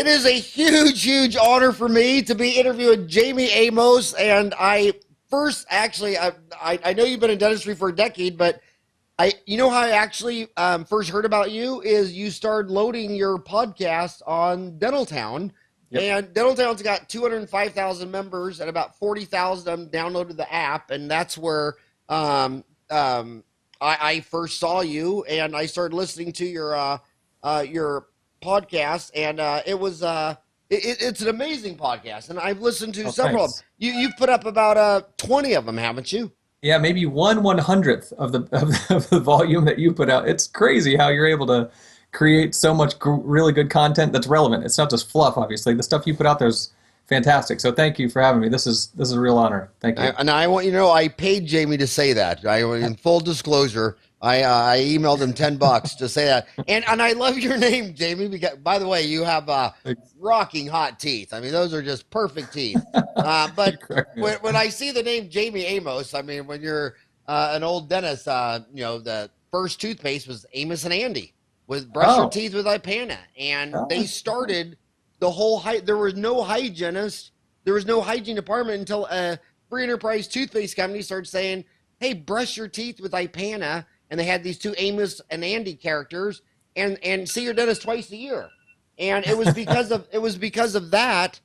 is a huge, huge honor for me to be interviewing Jayme Amos. And I first actually, I know you've been in dentistry for a decade, but you know how I actually first heard about you is you started loading your podcast on Dental Town. Yep. And Dental Town's got 205,000 members and about 40,000 of them downloaded the app. And that's where I first saw you, and I started listening to your podcast, and it's an amazing podcast, and I've listened to several of them. Thanks. You've put up about 20 of them, haven't you? Yeah, maybe 1/100th of the volume that you put out. It's crazy how you're able to create so much really good content that's relevant. It's not just fluff, obviously. The stuff you put out there is fantastic. So thank you for having me. This is a real honor. Thank you. And I want you to know I paid Jayme to say that. In full disclosure, I emailed him $10 to say that. And I love your name, Jayme, because by the way, you have rocking hot teeth. I mean, those are just perfect teeth. But when I see the name Jayme Amos, I mean, when you're an old dentist, the first toothpaste was Amos and Andy with brush your teeth with Ipana, and they started the whole there was no hygienist, there was no hygiene department until a free enterprise toothpaste company started saying, hey, brush your teeth with Ipana. And they had these two Amos and Andy characters, and see your dentist twice a year. And it was because of that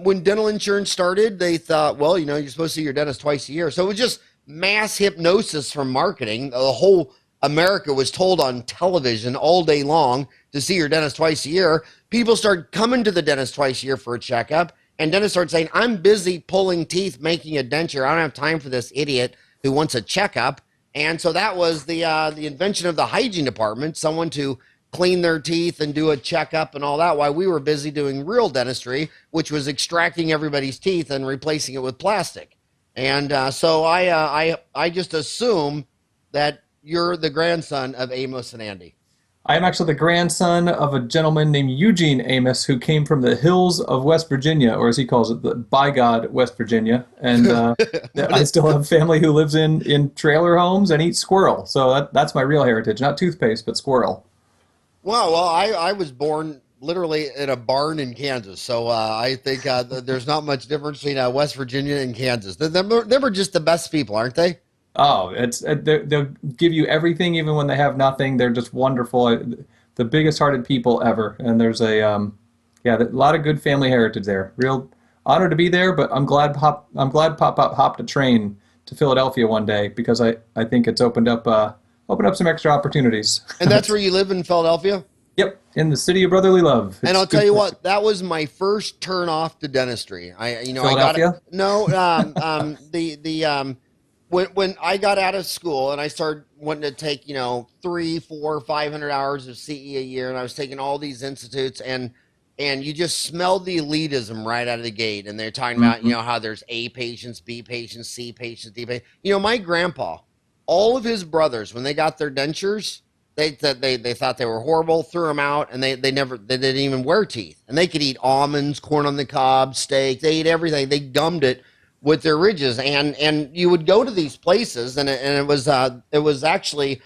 when dental insurance started, they thought, well, you're supposed to see your dentist twice a year. So it was just mass hypnosis from marketing. The whole America was told on television all day long to see your dentist twice a year. People started coming to the dentist twice a year for a checkup, and dentists started saying, I'm busy pulling teeth, making a denture. I don't have time for this idiot who wants a checkup. And so that was the invention of the hygiene department, someone to clean their teeth and do a checkup and all that, while we were busy doing real dentistry, which was extracting everybody's teeth and replacing it with plastic. And so I just assume that you're the grandson of Amos and Andy. I am actually the grandson of a gentleman named Eugene Amos who came from the hills of West Virginia, or as he calls it, the by God, West Virginia. And I still have family who lives in trailer homes and eats squirrel. So that's my real heritage, not toothpaste, but squirrel. Wow, well, I was born literally in a barn in Kansas. So I think there's not much difference between West Virginia and Kansas. They were just the best people, aren't they? Oh, they'll give you everything, even when they have nothing. They're just wonderful, the biggest-hearted people ever. And there's a lot of good family heritage there. Real honor to be there, but I'm glad Pop hopped a train to Philadelphia one day, because I think it's opened up some extra opportunities. And that's where you live, in Philadelphia? Yep, in the city of brotherly love. And I'll tell you what, that was my first turn off to dentistry. Philadelphia? When I got out of school and I started wanting to take, 300, 400, 500 hours of CE a year, and I was taking all these institutes, and you just smelled the elitism right out of the gate. And they're talking about, how there's A patients, B patients, C patients, D patients. My grandpa, all of his brothers, when they got their dentures, they thought they were horrible, threw them out, and they didn't even wear teeth. And they could eat almonds, corn on the cob, steak. They ate everything. They gummed it with their ridges, and you would go to these places, and it was actually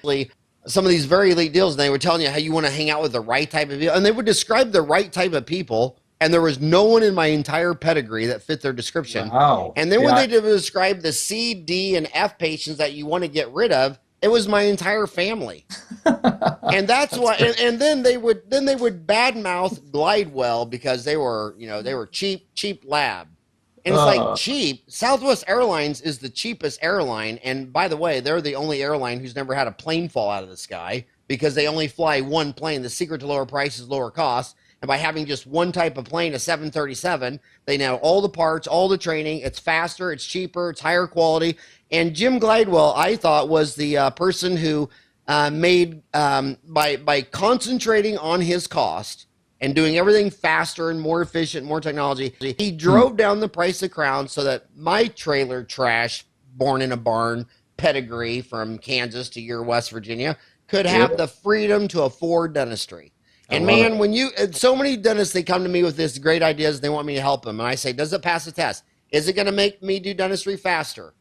some of these very elite deals, and they were telling you how you want to hang out with the right type of people, and they would describe the right type of people, and there was no one in my entire pedigree that fit their description. Wow. And then when they describe the C, D, and F patients that you want to get rid of, it was my entire family. And that's why, and then they would badmouth Glidewell because they were cheap lab. And it's like cheap. Southwest Airlines is the cheapest airline. And by the way, they're the only airline who's never had a plane fall out of the sky, because they only fly one plane. The secret to lower price is lower cost. And by having just one type of plane, a 737, they know all the parts, all the training. It's faster, it's cheaper, it's higher quality. And Jim Glidewell, I thought, was the person who made, by concentrating on his cost and doing everything faster and more efficient, more technology, he drove down the price of crowns so that my trailer trash, born in a barn pedigree from Kansas to your West Virginia, could have the freedom to afford dentistry. And man, so many dentists, they come to me with this great ideas, they want me to help them. And I say, does it pass the test? Is it going to make me do dentistry faster,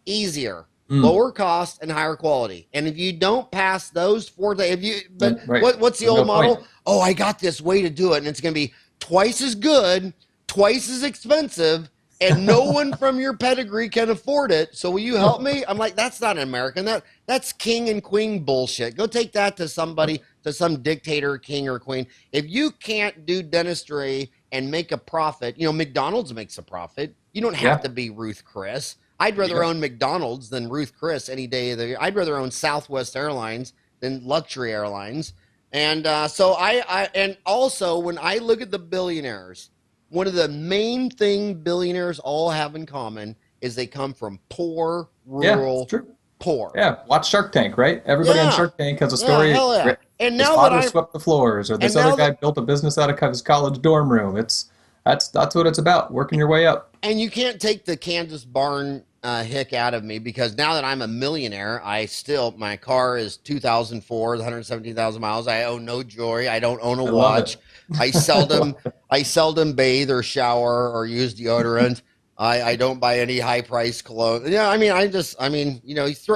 easier, lower cost, and higher quality? And if you don't pass those four things, what's the old model? Point. Oh, I got this way to do it, and it's going to be twice as good, twice as expensive, and no one from your pedigree can afford it. So will you help me? I'm like, that's not American. That's king and queen bullshit. Go take that to somebody, to some dictator, king or queen. If you can't do dentistry and make a profit, McDonald's makes a profit. You don't have to be Ruth Chris. I'd rather own McDonald's than Ruth Chris any day of the year. I'd rather own Southwest Airlines than luxury airlines. And so and also when I look at the billionaires, one of the main thing billionaires all have in common is they come from poor, rural, poor. Yeah, watch Shark Tank, right? Everybody on Shark Tank has a story. Hell yeah. And his now father that I swept the floors, or this other guy built a business out of his college dorm room. That's what it's about, working your way up. And you can't take the Kansas barn hick out of me, because now that I'm a millionaire, my car is 2004, 117,000 miles. I own no jewelry. I don't own a watch. I seldom bathe or shower or use deodorant. I don't buy any high price clothes. Yeah,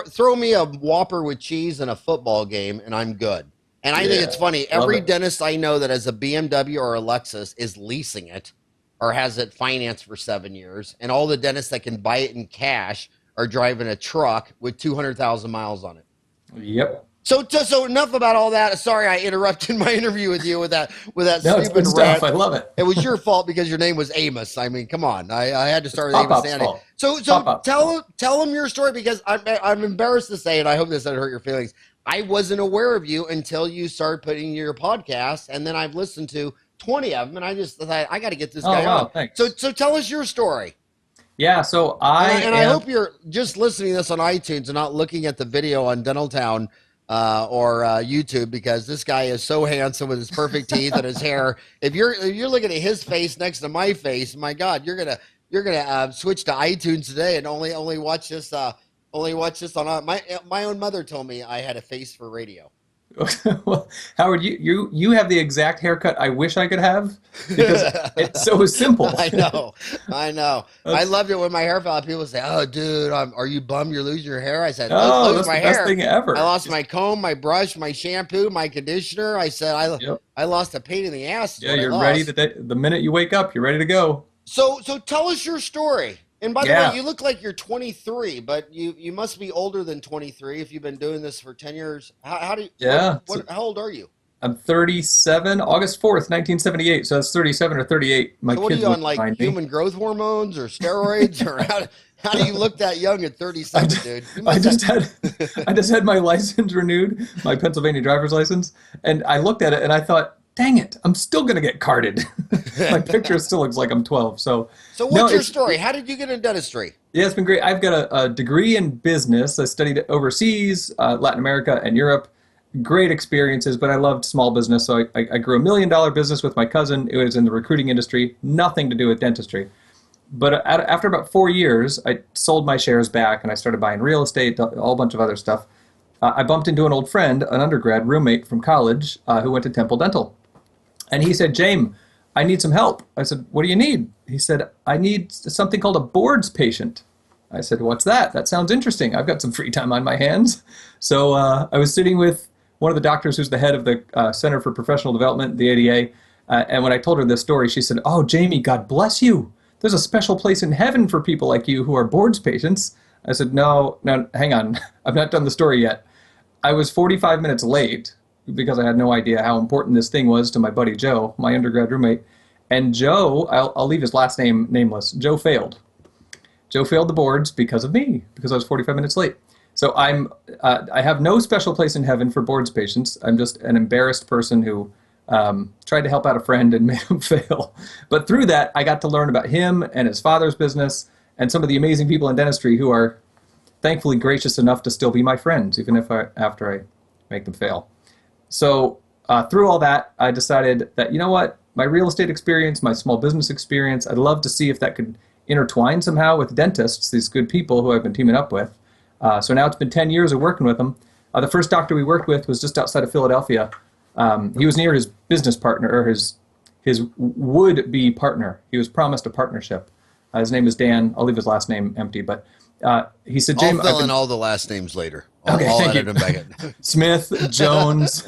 throw me a Whopper with cheese and a football game and I'm good. And I think it's funny. Every dentist I know that has a BMW or a Lexus is leasing it or has it financed for 7 years. And all the dentists that can buy it in cash are driving a truck with 200,000 miles on it. Yep. So enough about all that. Sorry, I interrupted my interview with you with that no, stupid it's good stuff. rant. I love it. It was your fault because your name was Amos. I mean, come on. I had to start with Amos Sandy. So tell them your story, because I'm embarrassed to say, and I hope this doesn't hurt your feelings, I wasn't aware of you until you started putting your podcast, and then I've listened to 20 of them, and I just thought, I got to get this guy on. Thanks. So tell us your story. Yeah, so I hope you're just listening to this on iTunes and not looking at the video on Dental Town or YouTube, because this guy is so handsome with his perfect teeth and his hair. If you're looking at his face next to my face, my God, you're gonna switch to iTunes today and only watch this. Only watch this on my own mother told me I had a face for radio. Well, Howard, you have the exact haircut I wish I could have, because it's so simple. I know. I loved it when my hair fell out. People say, "Oh, dude, are you bummed you're losing your hair?" I said, "Oh, that's the best thing ever." I lost my comb, my brush, my shampoo, my conditioner. I said, I lost a pain in the ass. Yeah, you're ready the minute you wake up. You're ready to go. So tell us your story. And by the way, you look like you're 23, but you must be older than 23 if you've been doing this for 10 years. How old are you? I'm 37, August 4th, 1978. So that's 37 or 38. So what are you on, like human growth hormones or steroids? Or how do you look that young at 37, dude? I just had my license renewed, my Pennsylvania driver's license. And I looked at it and I thought, dang it, I'm still going to get carded. My picture still looks like I'm 12. So what's your story? How did you get into dentistry? Yeah, it's been great. I've got a degree in business. I studied overseas, Latin America and Europe. Great experiences, but I loved small business. So I grew $1 million business with my cousin. It was in the recruiting industry, nothing to do with dentistry. But after about 4 years, I sold my shares back and I started buying real estate, a whole bunch of other stuff. I bumped into an old friend, an undergrad roommate from college who went to Temple Dental. And he said, Jayme, I need some help. I said, what do you need? He said, I need something called a boards patient. I said, what's that? That sounds interesting. I've got some free time on my hands. So I was sitting with one of the doctors who's the head of the Center for Professional Development, the ADA. And when I told her this story, she said, oh, Jayme, God bless you. There's a special place in heaven for people like you who are boards patients. I said, no, hang on. I've not done the story yet. I was 45 minutes late because I had no idea how important this thing was to my buddy Joe, my undergrad roommate. And Joe, I'll leave his last name nameless, Joe failed. Joe failed the boards because of me, because I was 45 minutes late. So I have no special place in heaven for boards patients. I'm just an embarrassed person who tried to help out a friend and made him fail. But through that, I got to learn about him and his father's business and some of the amazing people in dentistry who are thankfully gracious enough to still be my friends, even if after I make them fail. So through all that, I decided that, you know what, my real estate experience, my small business experience, I'd love to see if that could intertwine somehow with dentists, these good people who I've been teaming up with. So now it's been 10 years of working with them. The first doctor we worked with was just outside of Philadelphia. He was near his business partner, or his would-be partner. He was promised a partnership. His name is Dan. I'll leave his last name empty, but he said, Jayme, I'll fill in all the last names later. Okay, I'll thank edit you. them back in. Smith, Jones,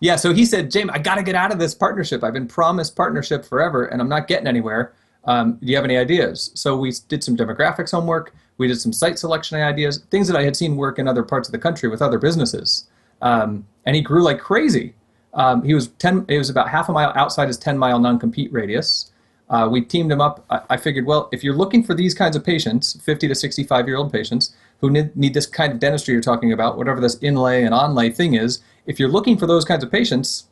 Yeah, so he said, Jayme, I got to get out of this partnership. I've been promised partnership forever, and I'm not getting anywhere. Do you have any ideas? So we did some demographics homework. We did some site selection ideas, things that I had seen work in other parts of the country with other businesses. And he grew like crazy. He was about half a mile outside his 10-mile non-compete radius. We teamed him up. I figured, well, if you're looking for these kinds of patients, 50 to 65-year-old patients who need this kind of dentistry you're talking about, whatever this inlay and onlay thing is, if you're looking for those kinds of patients,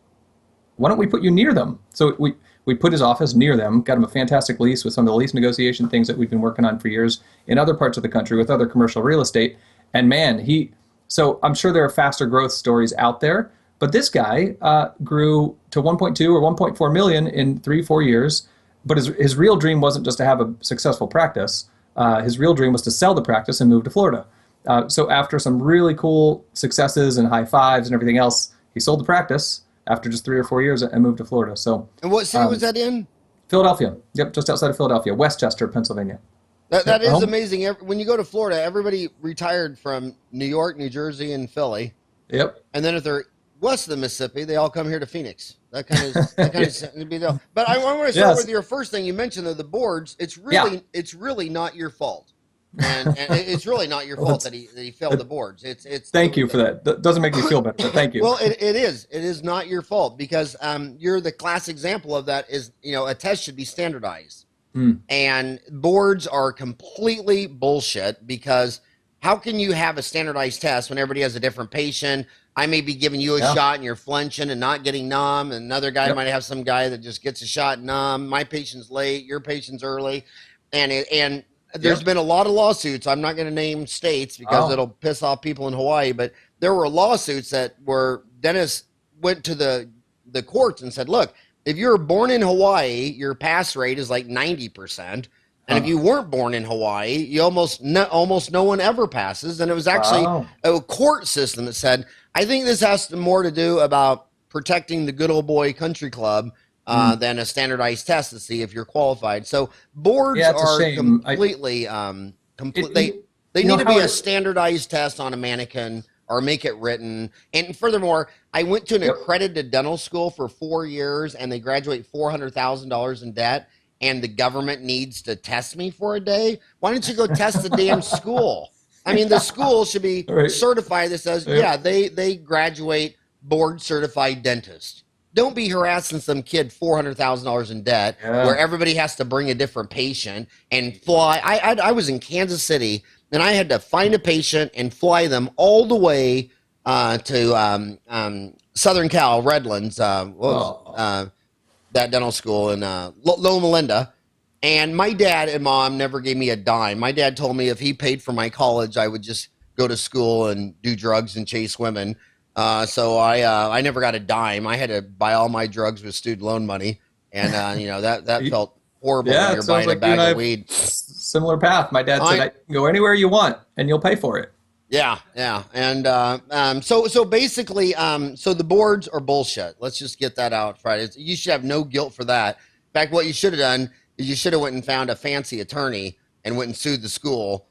why don't we put you near them? So we put his office near them, got him a fantastic lease with some of the lease negotiation things that we've been working on for years in other parts of the country with other commercial real estate. And man, so I'm sure there are faster growth stories out there, but this guy grew to 1.2 or 1.4 million in 3-4 years. But his real dream wasn't just to have a successful practice. His real dream was to sell the practice and move to Florida. So after some really cool successes and high fives and everything else, he sold the practice after just 3 or 4 years and moved to Florida. So, and what city was that in? Philadelphia. Yep, just outside of Philadelphia, Westchester, Pennsylvania. That is amazing. When you go to Florida, everybody retired from New York, New Jersey, and Philly. Yep. And then if they're west of the Mississippi, they all come here to Phoenix. That kind of be the. But I want to start with your first thing you mentioned, though, the boards. It's really not your fault, and it's really not your fault that he failed the boards. It's thank you for that. That doesn't make me feel better, but thank you. Well, it is not your fault because you're the class example of that. Is a test should be standardized, and boards are completely bullshit because how can you have a standardized test when everybody has a different patient? I may be giving you a shot and you're flinching and not getting numb. And another guy might have some guy that just gets a shot numb. My patient's late, your patient's early. And there's been a lot of lawsuits. I'm not going to name states because it'll piss off people in Hawaii. But there were lawsuits that where dentists went to the courts and said, look, if you're born in Hawaii, your pass rate is like 90%. And if you weren't born in Hawaii, you almost no one ever passes. And it was actually a court system that said, I think this has more to do about protecting the good old boy country club than a standardized test to see if you're qualified. So boards are completely they need to be a standardized test on a mannequin or make it written. And furthermore, I went to an accredited dental school for 4 years and they graduate $400,000 in debt. And the government needs to test me for a day. Why don't you go test the damn school? I mean, the school should be certified that says, they graduate board certified dentist. Don't be harassing some kid $400,000 in debt where everybody has to bring a different patient and fly. I was in Kansas City and I had to find a patient and fly them all the way to Southern Cal, Redlands. That dental school in Loma Linda. And my dad and mom never gave me a dime. My dad told me if he paid for my college, I would just go to school and do drugs and chase women. So I never got a dime. I had to buy all my drugs with student loan money. And, that felt horrible when you're buying a bag of weed. Similar path. My dad said, I can go anywhere you want and you'll pay for it. Yeah. And so basically, so the boards are bullshit. Let's just get that out Friday. You should have no guilt for that. In fact, what you should have done is you should have went and found a fancy attorney and went and sued the school.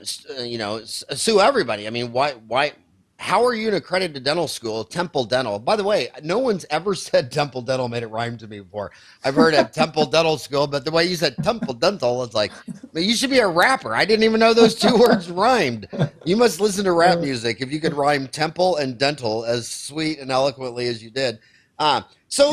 Sue everybody. I mean, why? How are you an accredited dental school, Temple Dental? By the way, no one's ever said Temple Dental made it rhyme to me before. I've heard of Temple Dental School, but the way you said Temple Dental, it's like, you should be a rapper. I didn't even know those two words rhymed. You must listen to rap music if you could rhyme temple and dental as sweet and eloquently as you did. So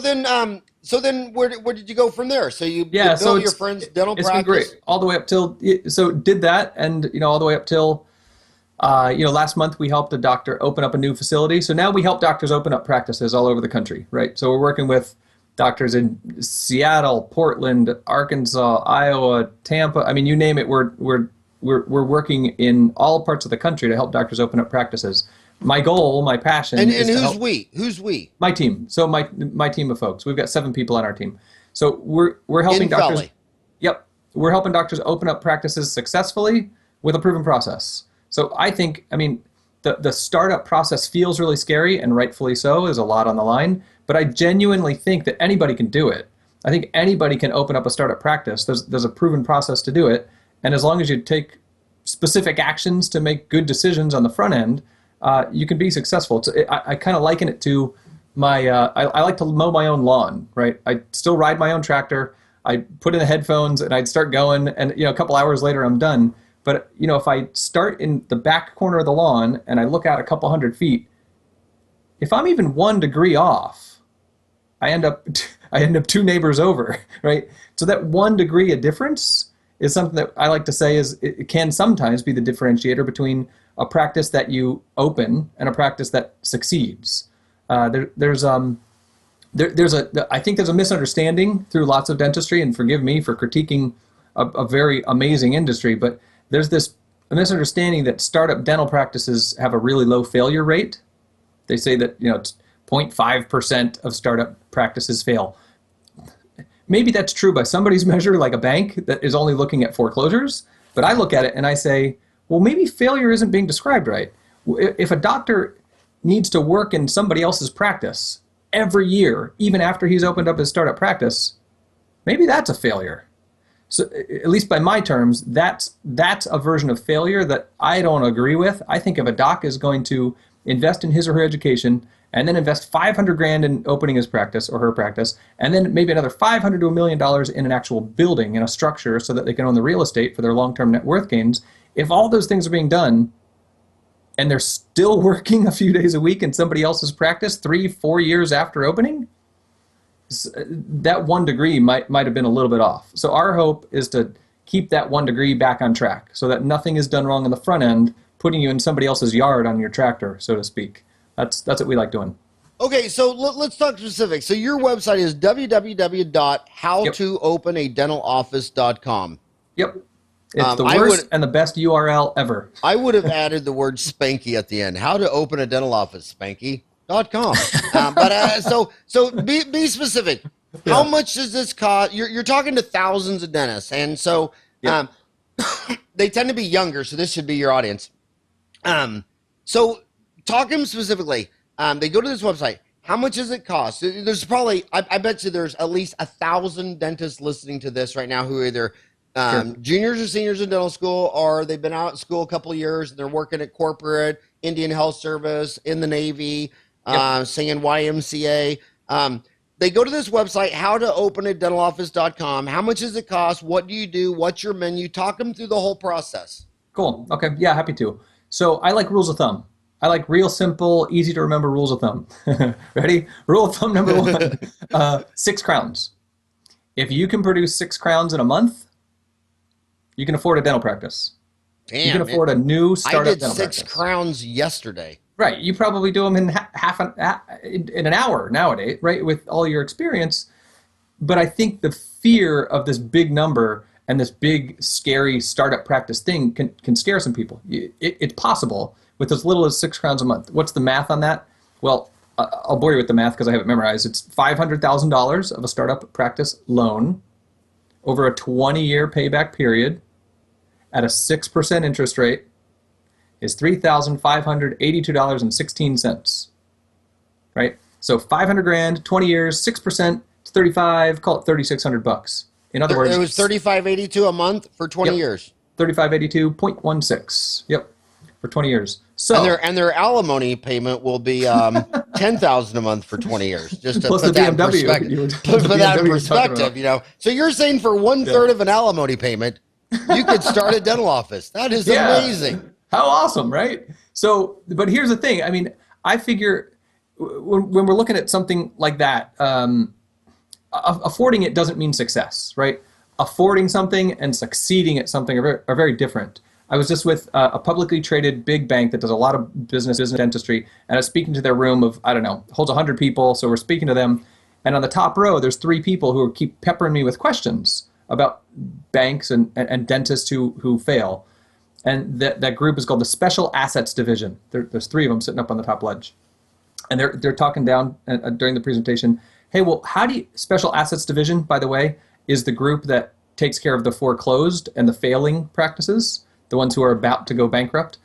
then where did you go from there? So you built your friend's dental practice? It's been great all the way up till, so did that and, all the way up till, last month we helped a doctor open up a new facility. So now we help doctors open up practices all over the country, right? So we're working with doctors in Seattle, Portland, Arkansas, Iowa, Tampa. I mean, you name it. We're working in all parts of the country to help doctors open up practices. My goal, my passion, is who's to help. Who's we? My team. So my team of folks. We've got 7 people on our team. So we're helping in doctors. Valley. Yep, we're helping doctors open up practices successfully with a proven process. So I think, the startup process feels really scary, and rightfully so. There's a lot on the line. But I genuinely think that anybody can do it. I think anybody can open up a startup practice. There's a proven process to do it. And as long as you take specific actions to make good decisions on the front end, you can be successful. I kind of liken it to my, I like to mow my own lawn, right? I still ride my own tractor. I put in the headphones and I'd start going, and a couple hours later I'm done. But if I start in the back corner of the lawn and I look out a couple 100 feet, if I'm even 1 degree off, I end up 2 neighbors over, right? So that 1 degree of difference is something that I like to say it can sometimes be the differentiator between a practice that you open and a practice that succeeds. I think there's a misunderstanding through lots of dentistry, and forgive me for critiquing a very amazing industry, but there's this misunderstanding that startup dental practices have a really low failure rate. They say that it's 0.5% of startup practices fail. Maybe that's true by somebody's measure, like a bank that is only looking at foreclosures, but I look at it and I say, well, maybe failure isn't being described right. If a doctor needs to work in somebody else's practice every year, even after he's opened up his startup practice, maybe that's a failure. So at least by my terms, that's a version of failure that I don't agree with. I think if a doc is going to invest in his or her education and then invest $500,000 in opening his practice or her practice, and then maybe another $500 to $1 million in an actual building, in a structure, so that they can own the real estate for their long-term net worth gains, if all those things are being done and they're still working a few days a week in somebody else's practice 3-4 years after opening, that 1 degree might have been a little bit off. So our hope is to keep that 1 degree back on track so that nothing is done wrong on the front end, putting you in somebody else's yard on your tractor, so to speak. That's what we like doing. Okay, so let's talk specifics. So your website is www.howtoopenadentaloffice.com. Yep. It's the worst and the best URL ever. I would have added the word Spanky at the end. How to open a dental office, Spanky.com. So be specific. Yeah. How much does this cost? You're talking to thousands of dentists, and so they tend to be younger, so this should be your audience. So talk to them specifically. They go to this website. How much does it cost? There's probably, I bet you there's at least 1,000 dentists listening to this right now who are either juniors or seniors in dental school, or they've been out of school a couple of years and they're working at corporate, Indian Health Service, in the Navy, singing YMCA. They go to this website, howtoopenadentaloffice.com. How much does it cost? What do you do? What's your menu? Talk them through the whole process. Cool. Okay. Yeah, happy to. So I like rules of thumb. I like real simple, easy to remember rules of thumb. Ready? Rule of thumb number 1, 6 crowns. If you can produce 6 crowns in a month, you can afford a dental practice. Damn, you can afford a new startup dental practice. I did 6 crowns yesterday. Right. You probably do them in in an hour nowadays, right, with all your experience. But I think the fear of this big number and this big, scary startup practice thing can scare some people. It's possible with as little as 6 crowns a month. What's the math on that? Well, I'll bore you with the math because I have it memorized. It's $500,000 of a startup practice loan over a 20-year payback period at a 6% interest rate is $3,582.16, right? So $500,000, 20 years, 6%, it's 35, call it $3,600. In other words, it was $3,582 a month for 20 years. 3,582.16. Yep, for 20 years. So and their alimony payment will be $10,000 a month for 20 years. Just to plus put the that in BMW. perspective. So you're saying for 1/3 of an alimony payment, you could start a dental office. That is amazing. How awesome, right? So, but here's the thing. I mean, I figure when we're looking at something like that, affording it doesn't mean success, right? Affording something and succeeding at something are very different. I was just with a publicly traded big bank that does a lot of business dentistry, and I was speaking to their room of, I don't know, holds 100 people, so we're speaking to them, and on the top row, there's 3 people who keep peppering me with questions about banks and dentists who fail. And that group is called the Special Assets Division. There's 3 of them sitting up on the top ledge. And they're talking down during the presentation, hey, well, how do you, Special Assets Division, by the way, is the group that takes care of the foreclosed and the failing practices, the ones who are about to go bankrupt.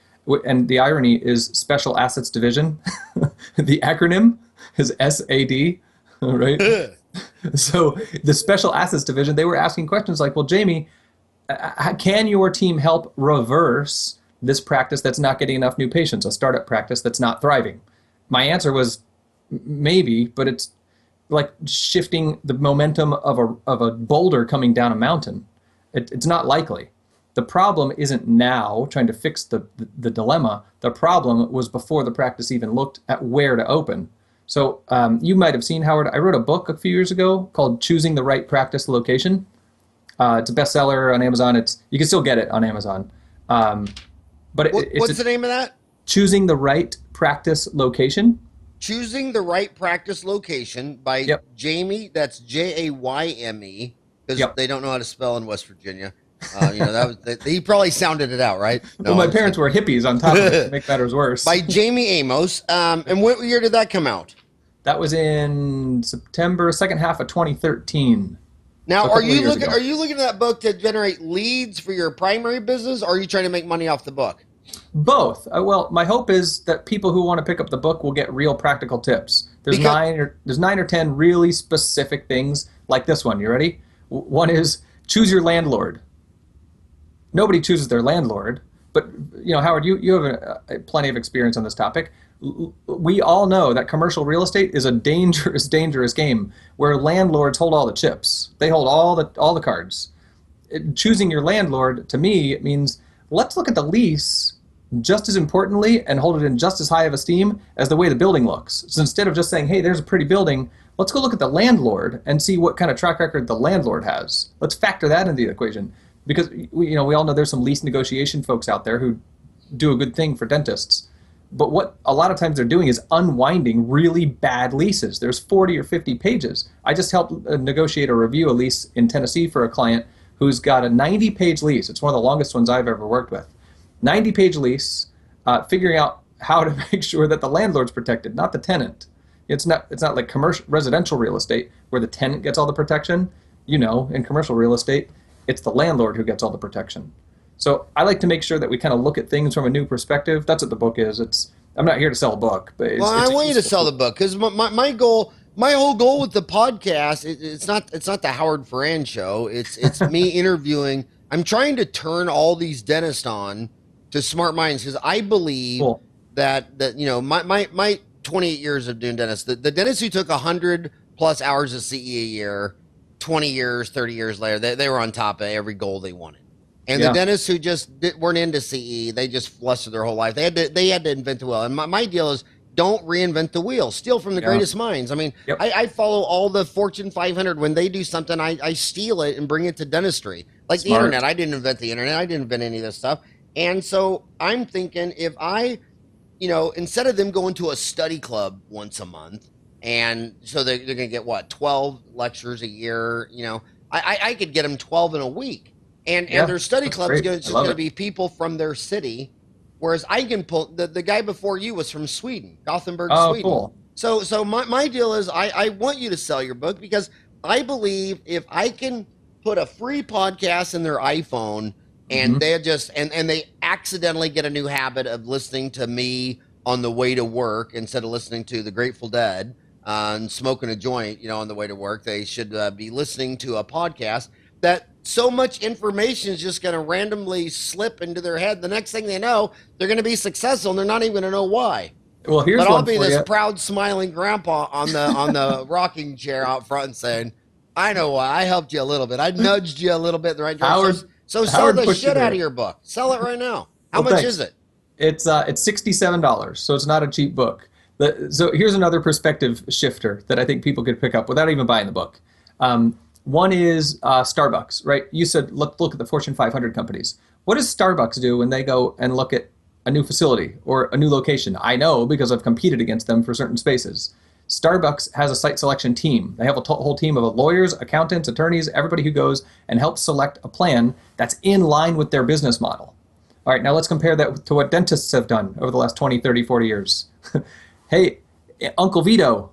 And the irony is Special Assets Division, the acronym is SAD, right? So the Special Assets Division, they were asking questions like, well, Jayme, can your team help reverse this practice that's not getting enough new patients, a startup practice that's not thriving? My answer was maybe, but it's like shifting the momentum of a boulder coming down a mountain. It's not likely. The problem isn't now trying to fix the dilemma. The problem was before the practice even looked at where to open. So you might have seen, Howard, I wrote a book a few years ago called Choosing the Right Practice Location. It's a bestseller on Amazon. You can still get it on Amazon. What's the name of that? Choosing the Right Practice Location. Choosing the Right Practice Location by Jayme. That's Jayme, because they don't know how to spell in West Virginia. He probably sounded it out, right? No, well, my parents were hippies on top of it to make matters worse. By Jayme Amos. And what year did that come out? That was in September, second half of 2013. Now, so are you looking at that book to generate leads for your primary business, or are you trying to make money off the book? Both. Well, my hope is that people who want to pick up the book will get real practical tips. There's 9 or 10 really specific things like this one. You ready? One is choose your landlord. Nobody chooses their landlord, but Howard, you have plenty of experience on this topic. We all know that commercial real estate is a dangerous, dangerous game where landlords hold all the chips. They hold all the cards. Choosing your landlord, to me, it means let's look at the lease just as importantly and hold it in just as high of esteem as the way the building looks. So instead of just saying, hey, there's a pretty building, let's go look at the landlord and see what kind of track record the landlord has. Let's factor that into the equation. Because we all know there's some lease negotiation folks out there who do a good thing for dentists. But what a lot of times they're doing is unwinding really bad leases. There's 40 or 50 pages. I just helped negotiate or review a lease in Tennessee for a client who's got a 90-page lease. It's one of the longest ones I've ever worked with. 90-page lease, figuring out how to make sure that the landlord's protected, not the tenant. It's not like commercial residential real estate where the tenant gets all the protection. In commercial real estate, it's the landlord who gets all the protection. So I like to make sure that we kind of look at things from a new perspective. That's what the book is. I'm not here to sell a book, but I want you to sell the book, because my whole goal with the podcast, it's not the Howard Farran show. It's me interviewing. I'm trying to turn all these dentists on to smart minds, because I believe that my 28 years of doing dentists, the dentists who took 100 plus hours of CE a year, 20 years, 30 years later, they were on top of every goal they wanted. And the dentists who just weren't into CE, they just flustered their whole life. They had to invent the wheel. And my deal is, don't reinvent the wheel. Steal from the greatest minds. I mean, I follow all the Fortune 500. When they do something, I steal it and bring it to dentistry. Like the internet. I didn't invent the internet. I didn't invent any of this stuff. And so I'm thinking, if I, instead of them going to a study club once a month, and so they're going to get 12 lectures a year, I could get them 12 in a week. And their study club is going to be people from their city, whereas I can pull the guy before you was from Sweden, Gothenburg, Sweden. Cool. So my deal is, I want you to sell your book, because I believe if I can put a free podcast in their iPhone, and they they accidentally get a new habit of listening to me on the way to work instead of listening to the Grateful Dead and smoking a joint, on the way to work, they should be listening to a podcast. That so much information is just going to randomly slip into their head. The next thing they know, they're going to be successful, and they're not even going to know why. Well, but I'll be this proud, smiling grandpa on the rocking chair out front and saying, "I know why. I helped you a little bit. I nudged you a little bit in the right direction." So sell the shit out of your book. Sell it right now. How much is it? It's $67, so it's not a cheap book. So here's another perspective shifter that I think people could pick up without even buying the book. One is Starbucks, right? You said look at the Fortune 500 companies. What does Starbucks do when they go and look at a new facility or a new location? I know, because I've competed against them for certain spaces. Starbucks has a site selection team. They have a whole team of lawyers, accountants, attorneys, everybody who goes and helps select a plan that's in line with their business model. All right, now let's compare that to what dentists have done over the last 20, 30, 40 years. Hey, Uncle Vito,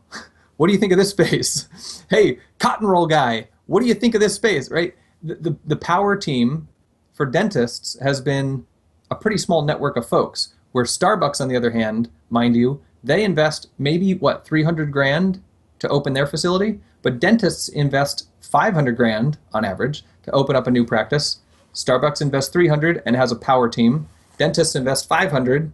what do you think of this space? Hey, cotton roll guy, what do you think of this space, right? The power team for dentists has been a pretty small network of folks, where Starbucks, on the other hand, mind you, they invest maybe, $300,000 to open their facility, but dentists invest $500,000 on average to open up a new practice. Starbucks invests $300,000 and has a power team. Dentists invest 500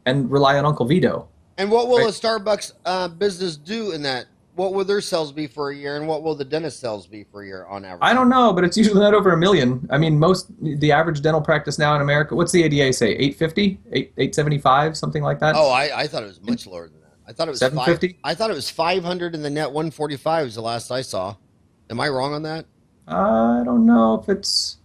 and rely on Uncle Vito. And what will Right? a Starbucks business do in that? What will their sales be for a year, and what will the dentist sales be for a year on I average? don't know, but it's usually not over 1 million. I mean, the average dental practice now in America, what's the ADA say? 850, 875, something like that. Oh, I thought it was much lower than that. I thought it was five. 750. I thought it was 500, and the net 145 is the last I saw. Am I wrong on that? I don't know if it's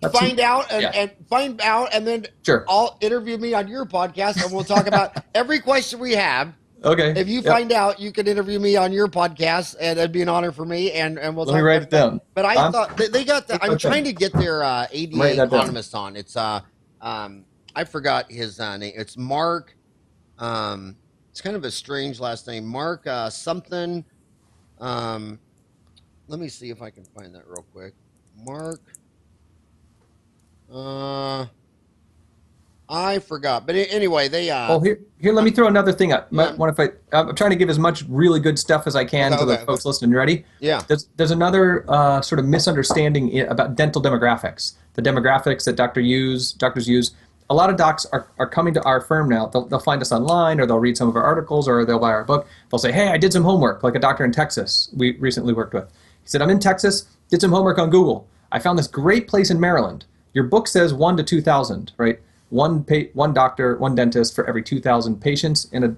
that's Find out yeah, and find out, and then sure. I'll interview me on your podcast, and we'll talk about every question we have. Okay. If you Yep. find out, you can interview me on your podcast, and it'd be an honor for me. And we'll Let me talk write about it down. But I thought they got the. Take I'm my trying pen. to get their I'm writing ADA that down. economist on. It's I forgot his name. It's Mark. It's kind of a strange last name, Mark something. Um, Let me see if I can find that real quick. Mark. Uh, I forgot. But anyway, they Well, here, let me throw another thing up. yeah. What if I'm trying to give as much really good stuff as I can Okay, to the okay. folks listening. Ready? Yeah. There's another sort of misunderstanding about dental demographics. The demographics that doctors use. A lot of docs are coming to our firm now. They'll find us online, or they'll read some of our articles, or they'll buy our book. They'll say, "Hey, I did some homework." Like a doctor in Texas we recently worked with. He said, "I'm in Texas. Did some homework on Google. I found this great place in Maryland. Your book says 1 to 2,000, right? One doctor, one dentist for every 2,000 patients in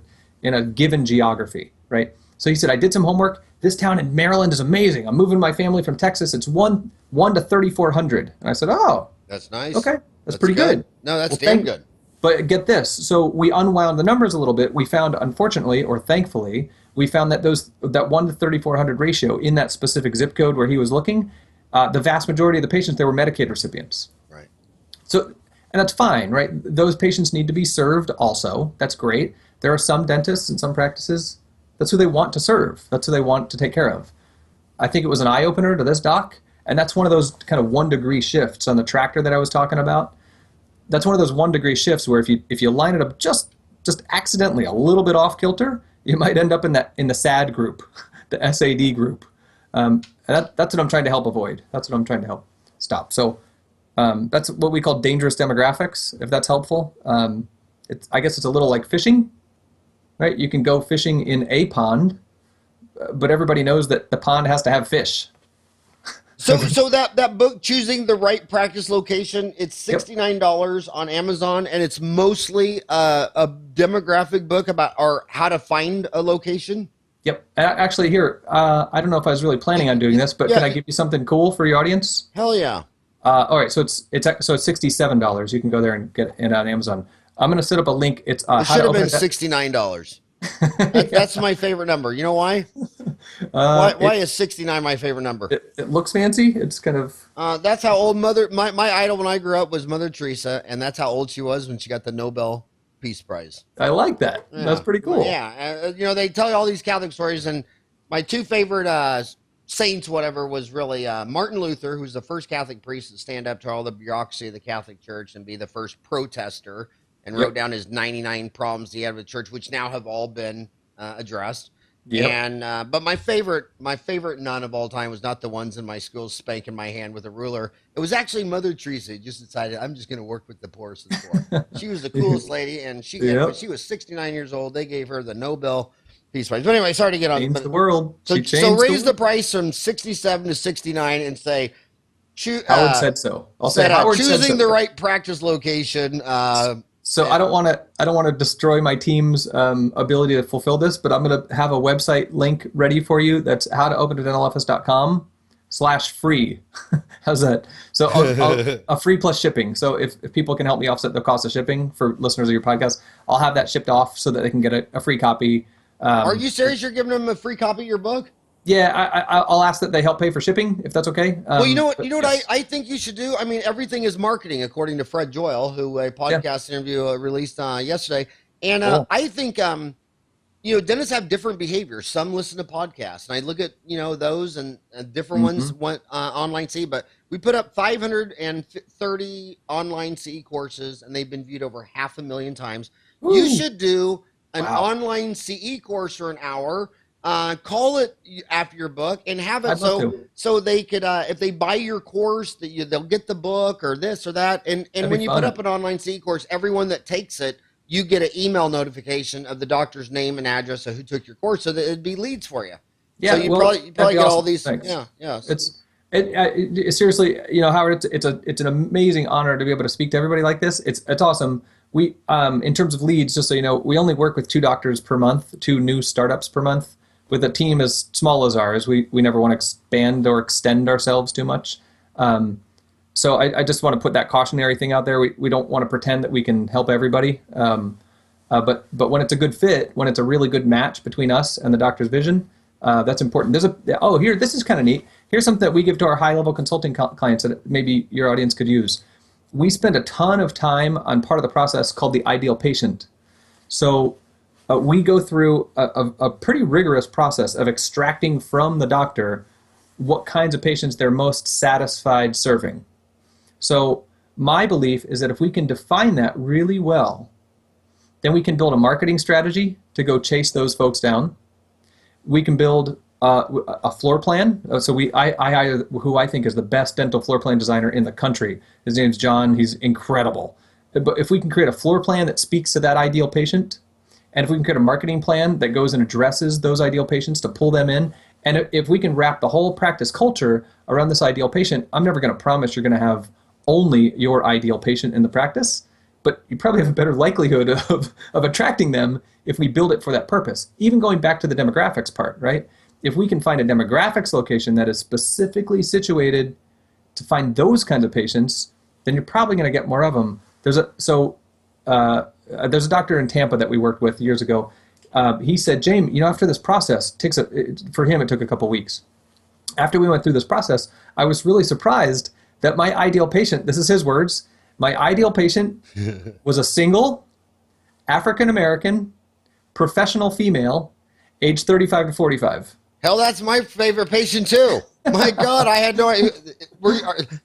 a given geography, right?" So he said, "I did some homework. This town in Maryland is amazing. I'm moving my family from Texas. It's one to 3,400." And I said, "Oh, That's nice. okay, that's pretty good." No, that's Well, damn good. But get this. So we unwound the numbers a little bit. We found, unfortunately, or thankfully, we found that that 1 to 3,400 ratio in that specific zip code where he was looking, the vast majority of the patients there were Medicaid recipients. Right. So, and that's fine, right? Those patients need to be served also. That's great. There are some dentists and some practices, that's who they want to serve. That's who they want to take care of. I think it was an eye-opener to this doc, and that's one of those kind of 1 degree shifts on the tractor that I was talking about. That's one of those 1 degree shifts where if you line it up just accidentally a little bit off kilter, you might end up in the SAD group, the SAD group. And that's what I'm trying to help avoid. That's what I'm trying to help stop. So that's what we call dangerous demographics, if that's helpful. I guess it's a little like fishing, right? You can go fishing in a pond, but everybody knows that the pond has to have fish. So that book, Choosing the Right Practice Location, it's Yep. $69 on Amazon, and it's mostly a demographic book about or how to find a location. Yep. Actually, here, I don't know if I was really planning on doing this, but Yeah. can I give you something cool for your audience? Hell yeah. All right, so it's $67. You can go there and get it on Amazon. I'm going to set up a link. It's It how should to have open been a $69. That's my favorite number. You know why? Why is 69 my favorite number? it looks fancy. It's kind of That's how old my idol when I grew up was Mother Teresa, and that's how old she was when she got the Nobel Peace Prize. I like that. Yeah. That's pretty cool. Yeah, they tell you all these Catholic stories, and my two favorite saints, whatever, was really Martin Luther, who's the first Catholic priest to stand up to all the bureaucracy of the Catholic Church and be the first protester, and wrote down his 99 problems he had with the church, which now have all been addressed. Yep. And but my favorite nun of all time was not the ones in my school spanking my hand with a ruler. It was actually Mother Teresa who just decided, I'm just going to work with the poorest of the poor. She was the coolest lady, and Yep. when she was 69 years old, they gave her the Nobel Peace Prize. But anyway, sorry to get on. Changed the world. So, She changed raise the world. price from 67 to 69 and say, Howard said so. I'll say Howard said choosing so. the right practice location. So I don't want to destroy my team's ability to fulfill this, but I'm going to have a website link ready for you. That's howtoopenadentaloffice.com/free. How's that? So a free plus shipping. So if people can help me offset the cost of shipping for listeners of your podcast, I'll have that shipped off so that they can get a free copy. Are you serious? You're giving them a free copy of your book? Yeah, I'll ask that they help pay for shipping, if that's okay. Well, you know what? Yes. I think you should do. I mean, everything is marketing, according to Fred Joyle, who a podcast interview released yesterday. And Cool. I think dentists have different behaviors. Some listen to podcasts, and I look at those and different ones went online CE. But we put up 530 online CE courses, and they've been viewed over 500,000 times. Woo. You should do an Wow. online CE course for an hour. call it after your book and have it I'd love to. so they could if they buy your course they'll get the book or this or that, and That'd when be you put up fun. an online C course, everyone that takes it, you get an email notification of the doctor's name and address of who took your course, so that it'd be leads for you. So Yeah, well, you that'd probably be get all awesome. these. Thanks. Yeah, yes. Seriously, Howard, it's an amazing honor to be able to speak to everybody like this. It's awesome. We in terms of leads, just so you know, we only work with 2 doctors per month, 2 new startups per month. With a team as small as ours, we never want to expand or extend ourselves too much. So I just want to put that cautionary thing out there. We don't want to pretend that we can help everybody. But when it's a good fit, when it's a really good match between us and the doctor's vision, that's important. This is kind of neat. Here's something that we give to our high-level consulting clients that maybe your audience could use. We spend a ton of time on part of the process called the ideal patient. So we go through a pretty rigorous process of extracting from the doctor what kinds of patients they're most satisfied serving. So my belief is that if we can define that really well, then we can build a marketing strategy to go chase those folks down. We can build a floor plan. So I hire who I think is the best dental floor plan designer in the country. His name's John. He's incredible. But if we can create a floor plan that speaks to that ideal patient, and if we can create a marketing plan that goes and addresses those ideal patients to pull them in, and if we can wrap the whole practice culture around this ideal patient, I'm never going to promise you're going to have only your ideal patient in the practice, but you probably have a better likelihood of attracting them if we build it for that purpose. Even going back to the demographics part, right? If we can find a demographics location that is specifically situated to find those kinds of patients, then you're probably going to get more of them. There's a doctor in Tampa that we worked with years ago. He said, Jayme, after this process, for him it took a couple weeks. After we went through this process, I was really surprised that my ideal patient, this is his words, my ideal patient was a single, African-American, professional female, age 35 to 45. Hell, that's my favorite patient too. My God, I had no idea.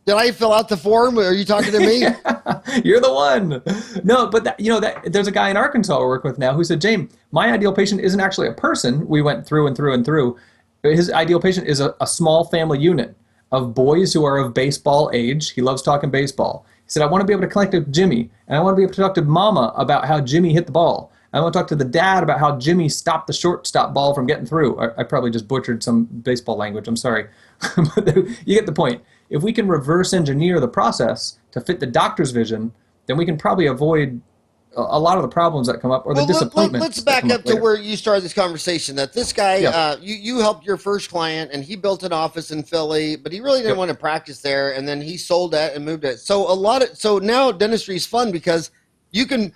Did I fill out the form? Are you talking to me? You're the one. No, but there's a guy in Arkansas I work with now who said, Jayme, my ideal patient isn't actually a person. We went through and through and through. His ideal patient is a small family unit of boys who are of baseball age. He loves talking baseball. He said, I want to be able to connect with Jimmy, and I want to be able to talk to Mama about how Jimmy hit the ball. I want to talk to the dad about how Jimmy stopped the shortstop ball from getting through. I probably just butchered some baseball language. I'm sorry. But you get the point. If we can reverse engineer the process to fit the doctor's vision, then we can probably avoid a lot of the problems that come up or the disappointments. Let's back up to where you started this conversation. That this guy, Yep. You helped your first client, and he built an office in Philly, but he really didn't want to practice there, and then he sold that and moved it. So now dentistry is fun because you can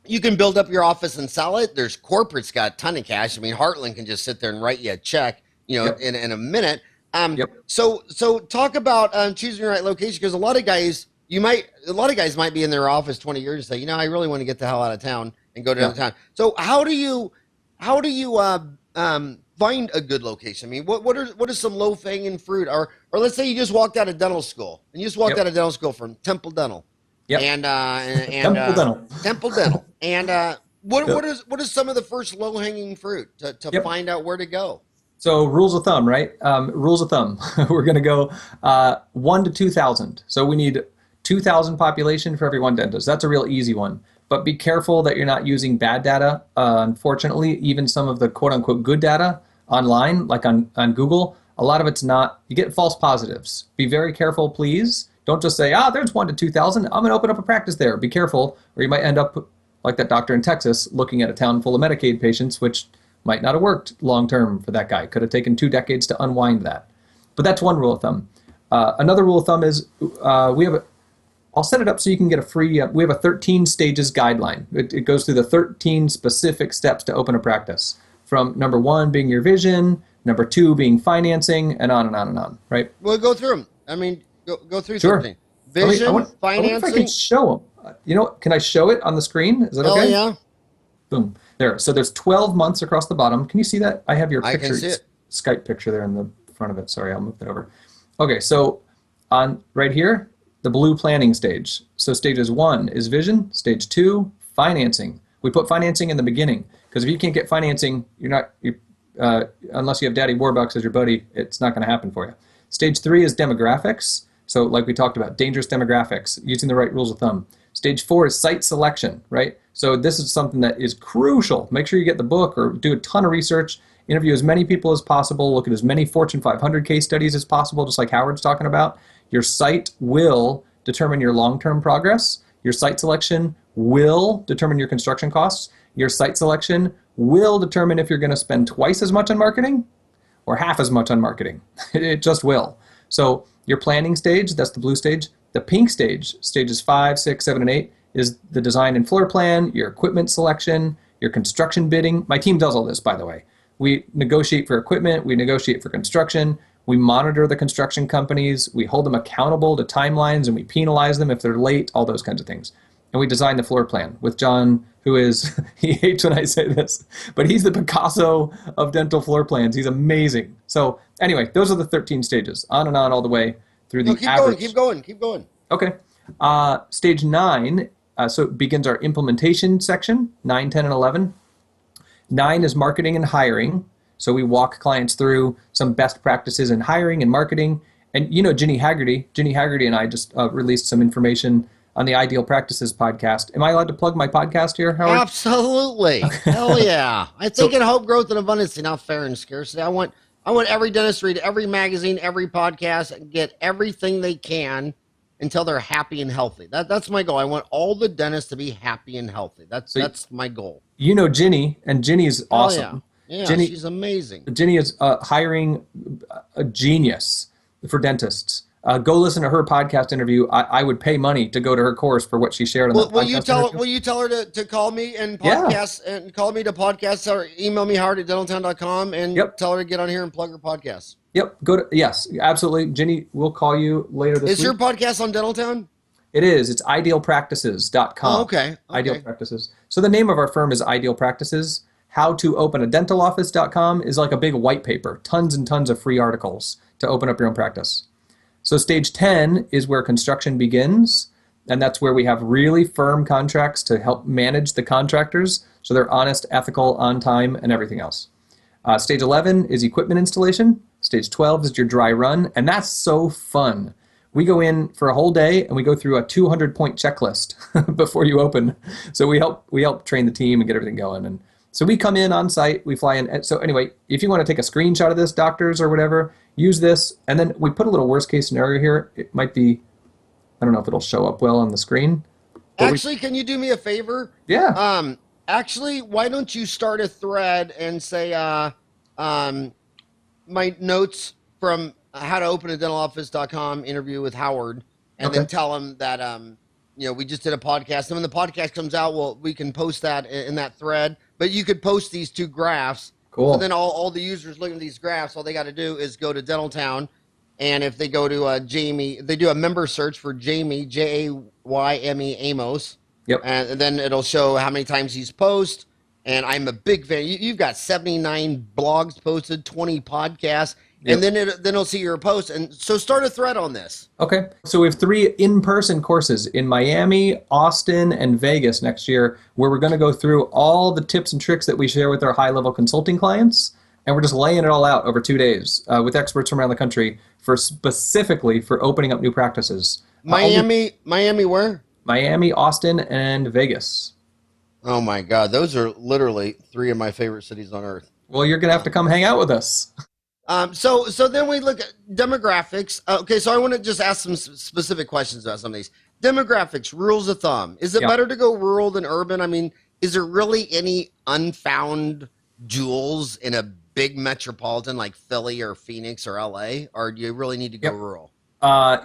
you can build up your office and sell it. There's corporates got a ton of cash. I mean, Heartland can just sit there and write you a check, in a minute. So talk about choosing the right location, because a lot of guys might be in their office 20 years and say, I really want to get the hell out of town and go to another town. So how do you find a good location? I mean, what are some low hanging fruit, or let's say you just walked out of dental school and you just walked out of dental school from Temple Dental. Yep. And Temple Dental. Temple Dental. And what is some of the first low hanging fruit to find out where to go? So rules of thumb, right? Rules of thumb. We're going to go 1 to 2,000. So we need 2,000 population for every one dentist. That's a real easy one. But be careful that you're not using bad data. Unfortunately, even some of the quote unquote good data online, like on Google, a lot of it's not. You get false positives. Be very careful, please. Don't just say, there's 1 to 2,000. I'm going to open up a practice there. Be careful, or you might end up like that doctor in Texas looking at a town full of Medicaid patients, which might not have worked long term for that guy. Could have taken 2 decades to unwind that. But that's one rule of thumb. Another rule of thumb is I'll set it up so you can get a free, we have a 13 stages guideline. It goes through the 13 specific steps to open a practice. From number 1 being your vision, number 2 being financing, and on and on and on, right? We'll go through them. I mean, go through Sure. something. Vision, I wonder financing. if I can show them. Can I show it on the screen? Is that okay? Oh, yeah. Boom. There. So there's 12 months across the bottom. Can you see that? I have your I picture, can see it. Skype picture there in the front of it. Sorry, I'll move that over. Okay, so on right here, the blue planning stage. So stages 1 is vision, stage 2, financing. We put financing in the beginning because if you can't get financing, unless you have Daddy Warbucks as your buddy, it's not going to happen for you. Stage 3 is demographics. So like we talked about, dangerous demographics, using the right rules of thumb. Stage 4 is site selection, right? So this is something that is crucial. Make sure you get the book or do a ton of research, interview as many people as possible, look at as many Fortune 500 case studies as possible, just like Howard's talking about. Your site will determine your long-term progress. Your site selection will determine your construction costs. Your site selection will determine if you're going to spend twice as much on marketing or half as much on marketing. It just will. So your planning stage, that's the blue stage. The pink stage, stages 5, 6, 7, and 8, is the design and floor plan, your equipment selection, your construction bidding. My team does all this, by the way. We negotiate for equipment, we negotiate for construction, we monitor the construction companies, we hold them accountable to timelines, and we penalize them if they're late, all those kinds of things. And we design the floor plan with John, who is, he hates when I say this, but he's the Picasso of dental floor plans. He's amazing. So anyway, those are the 13 stages, on and on all the way through the average. Keep going. Okay. Stage 9, so it begins our implementation section, 9, 10, and 11. 9 is marketing and hiring. So we walk clients through some best practices in hiring and marketing. And you know Ginny Haggerty and I just released some information on the Ideal Practices podcast. Am I allowed to plug my podcast here, Howard? Absolutely. Hell yeah. I think in hope, growth, and abundance, not fair and scarcity. I want every dentist to read every magazine, every podcast, and get everything they can until they're happy and healthy. That's my goal. I want all the dentists to be happy and healthy. That's my goal. You know Ginny, and Ginny is awesome. Yeah, Ginny, she's amazing. Ginny is hiring a genius for dentists. Go listen to her podcast interview. I would pay money to go to her course for what she shared on that podcast. Will you tell her to call me and podcast and call me to podcast or email me howard@dentaltown.com and tell her to get on here and plug her podcast. Yep. Yes, absolutely. Ginny, we'll call you later this week. Is your podcast on Dentaltown? It is. It's idealpractices.com. Oh, okay. Ideal Practices. So the name of our firm is Ideal Practices. How to open a dental office.com is like a big white paper, tons and tons of free articles to open up your own practice. So stage 10 is where construction begins, and that's where we have really firm contracts to help manage the contractors so they're honest, ethical, on time, and everything else. Stage 11 is equipment installation. Stage 12 is your dry run, and that's so fun. We go in for a whole day and we go through a 200-point checklist before you open. So we help train the team and get everything going. And so we come in on site, we fly in. So anyway, if you want to take a screenshot of this, doctors or whatever, use this. And then we put a little worst case scenario here. It might be, I don't know if it'll show up well on the screen. Actually, can you do me a favor? Yeah. Actually, why don't you start a thread and say, my notes from how to open a dentaloffice.com interview with Howard, and then tell him that, we just did a podcast. And when the podcast comes out, we can post that in that thread. But you could post these 2 graphs. Cool. So then all the users looking at these graphs, all they got to do is go to Dentaltown. And if they go to Jayme, they do a member search for Jayme, Jayme Amos. Yep. And then it'll show how many times he's posted. And I'm a big fan. You've got 79 blogs posted, 20 podcasts. Yep. And then it'll see your post. And so start a thread on this. Okay. So we have 3 in-person courses in Miami, Austin, and Vegas next year, where we're going to go through all the tips and tricks that we share with our high-level consulting clients. And we're just laying it all out over 2 days with experts from around the country specifically for opening up new practices. Miami where? Miami, Austin, and Vegas. Oh my God. Those are literally 3 of my favorite cities on earth. Well, you're going to have to come hang out with us. So then we look at demographics. Okay, so I want to just ask some specific questions about some of these. Demographics, rules of thumb. Is it better to go rural than urban? I mean, is there really any unfound jewels in a big metropolitan like Philly or Phoenix or LA? Or do you really need to go rural?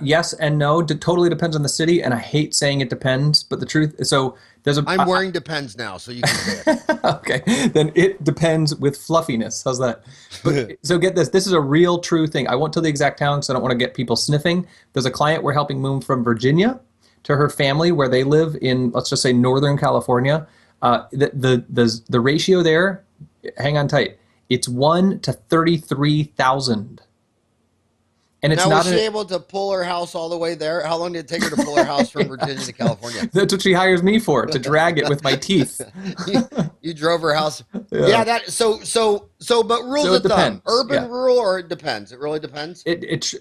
Yes and no. It totally depends on the city, and I hate saying it depends, but the truth is, so there's I'm wearing Depends now, so you can say it. Okay, then it depends with fluffiness. How's that? But, so get this. This is a real true thing. I won't tell the exact town because I don't want to get people sniffing. There's a client we're helping move from Virginia to her family where they live in, let's just say, Northern California. The ratio there, hang on tight, it's 1 to 33,000. And it's Now, was not she able to pull her house all the way there? How long did it take her to pull her house from Virginia to California? that's what she hires me for, to drag it with my teeth. you, you drove her house. Yeah. Yeah, but rules So it of thumb, depends. urban, Yeah. rural, or it depends. It really depends.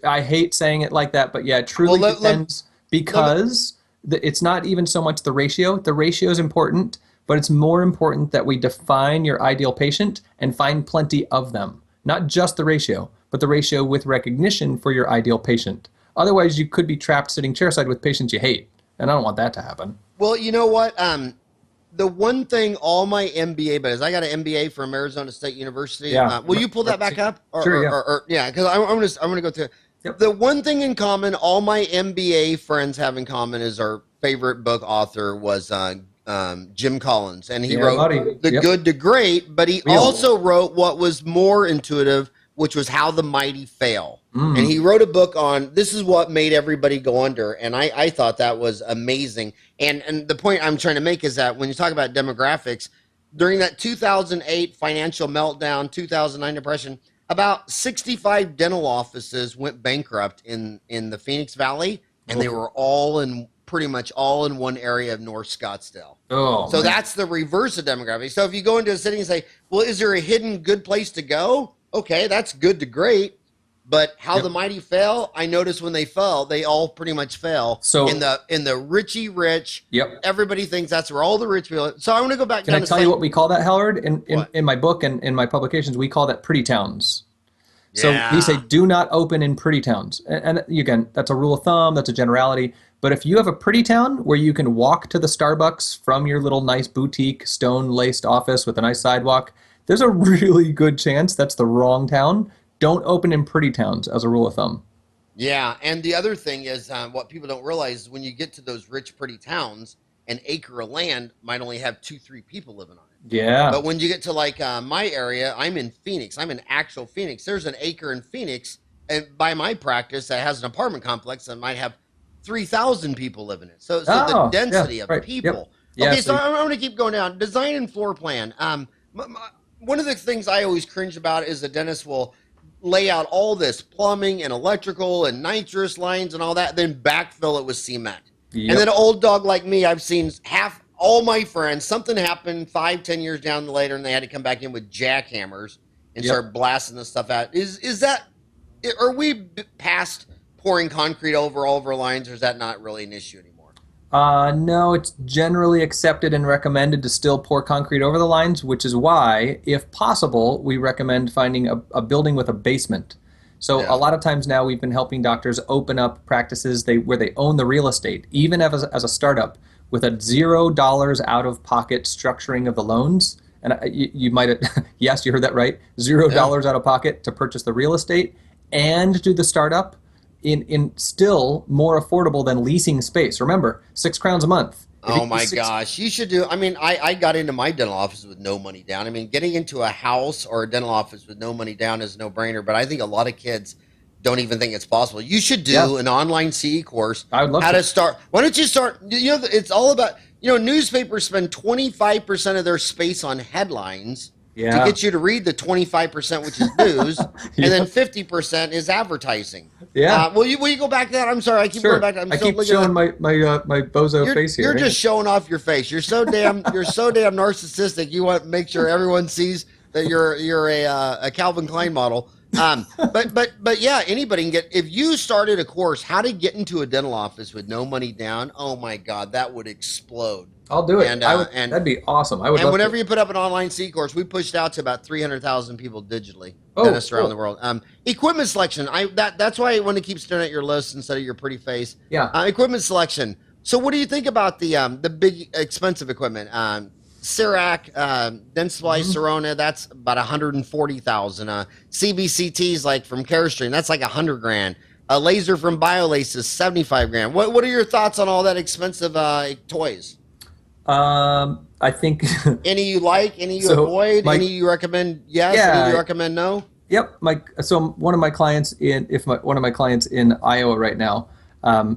I hate saying it like that, but yeah, it truly depends let me, because it's not even so much the ratio. The ratio is important, but it's more important that we define your ideal patient and find plenty of them. Not just the ratio, but the ratio with recognition for your ideal patient. Otherwise, you could be trapped sitting chairside with patients you hate, and I don't want that to happen. well, you know what? The one thing all my MBA, but I got an MBA from Arizona State University. Yeah. Will you pull that back up? Sure, yeah. Yeah, because I'm gonna go through it. Yep. The one thing in common, all my MBA friends have in common, is our favorite book author was Jim Collins, and he wrote buddy. The Yep. Good to Great, but he Real. also wrote what was more intuitive, which was How the Mighty Fail. Mm. And he wrote a book on this is what made everybody go under, and I thought that was amazing. And the point I'm trying to make is that when you talk about demographics, during that 2008 financial meltdown, 2009 depression, about 65 dental offices went bankrupt in the Phoenix Valley, and they were pretty much all in one area of North Scottsdale. Oh, So man. that's the reverse of demographics. So if you go into a city and say, well, is there a hidden good place to go? Okay, that's good to great. But how the mighty fell, I noticed when they fell, they all pretty much fell. So in the richy rich, Yep. everybody thinks that's where all the rich people. So I want to go back. Can down I to tell you what we call that, Howard? What? In my book and in my publications, we call that pretty towns. So Yeah. we say do not open in pretty towns. And again, that's a rule of thumb, that's a generality. But if you have a pretty town where you can walk to the Starbucks from your little nice boutique stone-laced office with a nice sidewalk, there's a really good chance that's the wrong town. Don't open in pretty towns as a rule of thumb. Yeah, and the other thing is what people don't realize is when you get to those rich, pretty towns, an acre of land might only have 2-3 people living on it. Yeah. But when you get to like my area, I'm in Phoenix. I'm in actual Phoenix. There's an acre in Phoenix, and by my practice, that has an apartment complex that might have 3,000 people living in it. So the density of right. people. Yep. Okay, Yeah, so I'm going to keep going down. Design and floor plan. One of the things I always cringe about is the dentist will lay out all this plumbing and electrical and nitrous lines and all that, then backfill it with cement. Yep. And then an old dog like me, I've seen all my friends, something happened 5-10 years down the later, and they had to come back in with jackhammers and start blasting this stuff out. Are we past pouring concrete over all of our lines, or is that not really an issue anymore? No, it's generally accepted and recommended to still pour concrete over the lines, which is why, if possible, we recommend finding a building with a basement. So a lot of times now we've been helping doctors open up practices where they own the real estate, even as a startup, with a $0 out of pocket structuring of the loans. And you might have, yes, you heard that right, $0 out of pocket to purchase the real estate and do the startup. In still more affordable than leasing space. Remember, £6 a month. Oh my gosh, you should do. I mean, I got into my dental office with no money down. I mean, getting into a house or a dental office with no money down is a no-brainer, but I think a lot of kids don't even think it's possible. You should do an online CE course. I would love how to start. Why don't you start? You know, it's all about, newspapers spend 25% of their space on headlines to get you to read the 25%, which is news, and then 50% is advertising. Yeah. Will you go back to that? I'm sorry, I keep going back to that. I keep showing my bozo face here. You're just showing off your face. You're so damn narcissistic. You want to make sure everyone sees that you're a Calvin Klein model. But yeah, anybody can get. If you started a course, how to get into a dental office with no money down, oh my God, that would explode. I'll do it. That'd be awesome. I would. And love whenever to. you put up an online C course, we pushed out to about 300,000 people digitally, Oh, dentists around cool. the world. Equipment selection. That's why I want to keep staring at your list instead of your pretty face. Yeah. Equipment selection. So what do you think about the big expensive equipment? Cerac, Dentsply, Sirona, that's about 140,000. CBCTs like from Carestream, that's like 100 grand. A laser from BioLace is 75 grand. What are your thoughts on all that expensive toys? I think. Any you like? Any you So, avoid? Any you recommend? Yes. Any you recommend? No. Yep. One of my clients in Iowa right now,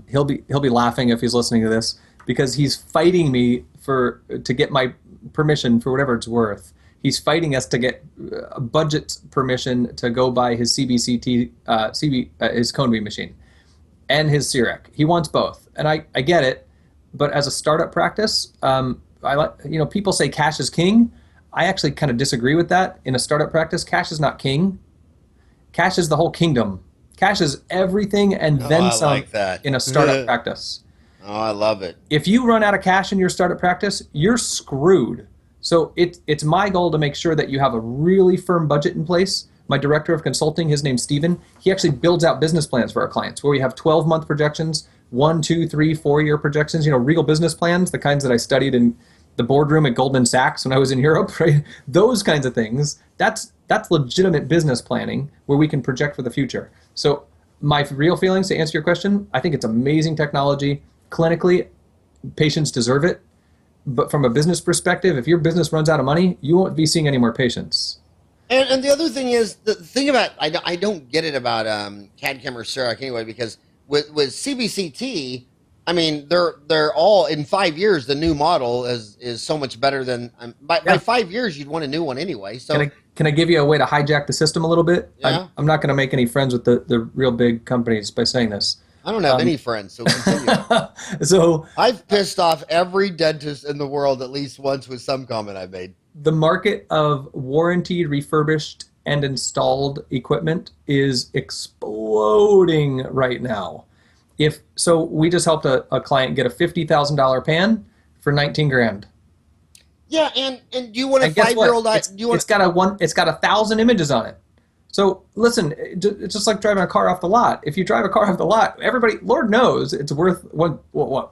he'll be laughing if he's listening to this because he's fighting me to get my permission for whatever it's worth. He's fighting us to get budget permission to go buy his CBCT, his cone beam machine, and his CEREC. He wants both, and I get it. But as a startup practice, people say cash is king. I actually kind of disagree with that. In a startup practice, cash is not king. Cash is the whole kingdom. Cash is everything and then some like that. in a startup practice. Oh, I love it. If you run out of cash in your startup practice, you're screwed. So it's my goal to make sure that you have a really firm budget in place. My director of consulting, his name's Steven, he actually builds out business plans for our clients where we have 12-month projections, 1, 2, 3, 4-year projections, real business plans, the kinds that I studied in the boardroom at Goldman Sachs when I was in Europe, right? Those kinds of things. That's legitimate business planning where we can project for the future. So my real feelings, to answer your question, I think it's amazing technology. Clinically, patients deserve it. But from a business perspective, if your business runs out of money, you won't be seeing any more patients. And the other thing is, the thing about, I don't get it about CAD/CAM or CEREC anyway, because with CBCT, I mean, they're all, in 5 years, the new model is so much better than, by 5 years, you'd want a new one anyway. So Can I give you a way to hijack the system a little bit? Yeah. I'm not going to make any friends with the real big companies by saying this. I don't have any friends, so continue. So I've pissed off every dentist in the world at least once with some comment I made. the market of warranted, refurbished, and installed equipment is exploding right now. So we just helped a client get a $50,000 pan for 19 grand. Yeah, and do you want a And guess what? 5-year-old? It's got 1,000 images on it. So listen, it's just like driving a car off the lot. If you drive a car off the lot, everybody, Lord knows, it's worth what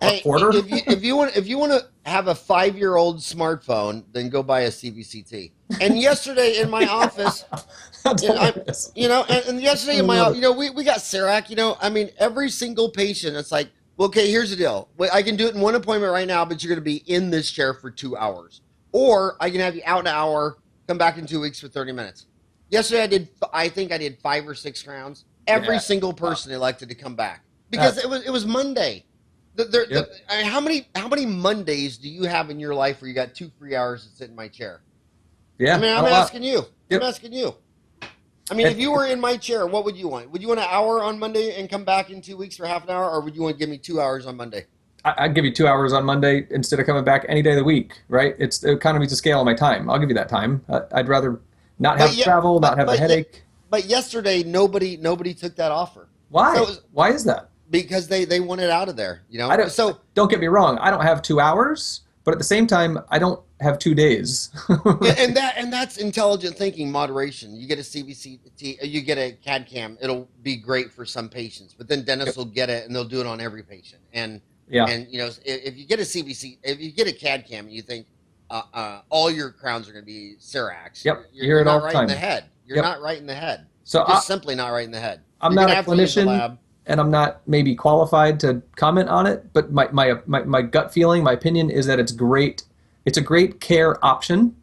a quarter. If you want to have a 5-year-old smartphone, then go buy a CBCT. And yesterday in my office, and yesterday in my office, we got CEREC. I mean, every single patient, it's like, well, okay, here's the deal. I can do it in one appointment right now, but you're going to be in this chair for 2 hours, or I can have you out an hour, come back in 2 weeks for 30 minutes. Yesterday, I think I did 5 or 6 crowns. Every single person elected to come back because it was Monday. How many Mondays do you have in your life where you got 2 free hours to sit in my chair? Yeah, I mean, I'm asking you. Yep. I'm asking you. I mean, if you were in my chair, what would you want? Would you want an hour on Monday and come back in 2 weeks for half an hour, or would you want to give me 2 hours on Monday? I'd give you 2 hours on Monday instead of coming back any day of the week, right? It's the economies of scale of my time. I'll give you that time. I'd rather not have travel, not have a headache. But yesterday, nobody took that offer. Why? Why is that? Because they want it out of there. Don't get me wrong. I don't have 2 hours, but at the same time, I don't have 2 days. and that's intelligent thinking, moderation. You get a CBCT, you get a CAD/CAM. It'll be great for some patients, but then dentists will get it and they'll do it on every patient. And if you get a CBC, if you get a CAD/CAM, you think all your crowns are going to be CERECs. Yep, you're not right in the head. You're not right in the head. So just simply not right in the head. I'm not a clinician, and I'm not maybe qualified to comment on it. But my gut feeling, my opinion is that it's great. It's a great care option,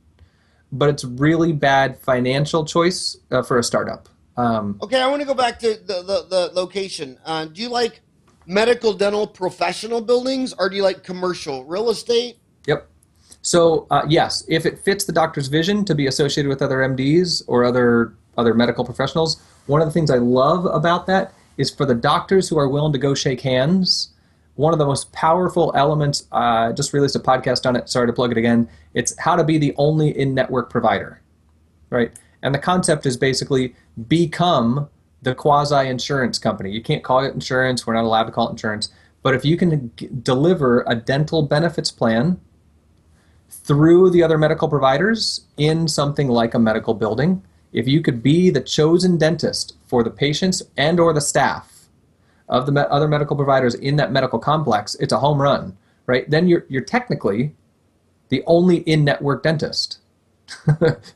but it's really bad financial choice for a startup. Okay, I want to go back to the location. Do you like medical, dental, professional buildings, or do you like commercial real estate? Yep. So yes, if it fits the doctor's vision to be associated with other MDs or other medical professionals, one of the things I love about that is for the doctors who are willing to go shake hands. One of the most powerful elements, I just released a podcast on it, sorry to plug it again, it's how to be the only in-network provider, right? And the concept is basically become the quasi-insurance company. You can't call it insurance, we're not allowed to call it insurance, but if you can deliver a dental benefits plan through the other medical providers in something like a medical building, if you could be the chosen dentist for the patients and or the staff of the other medical providers in that medical complex, it's a home run, right? Then you're technically the only in-network dentist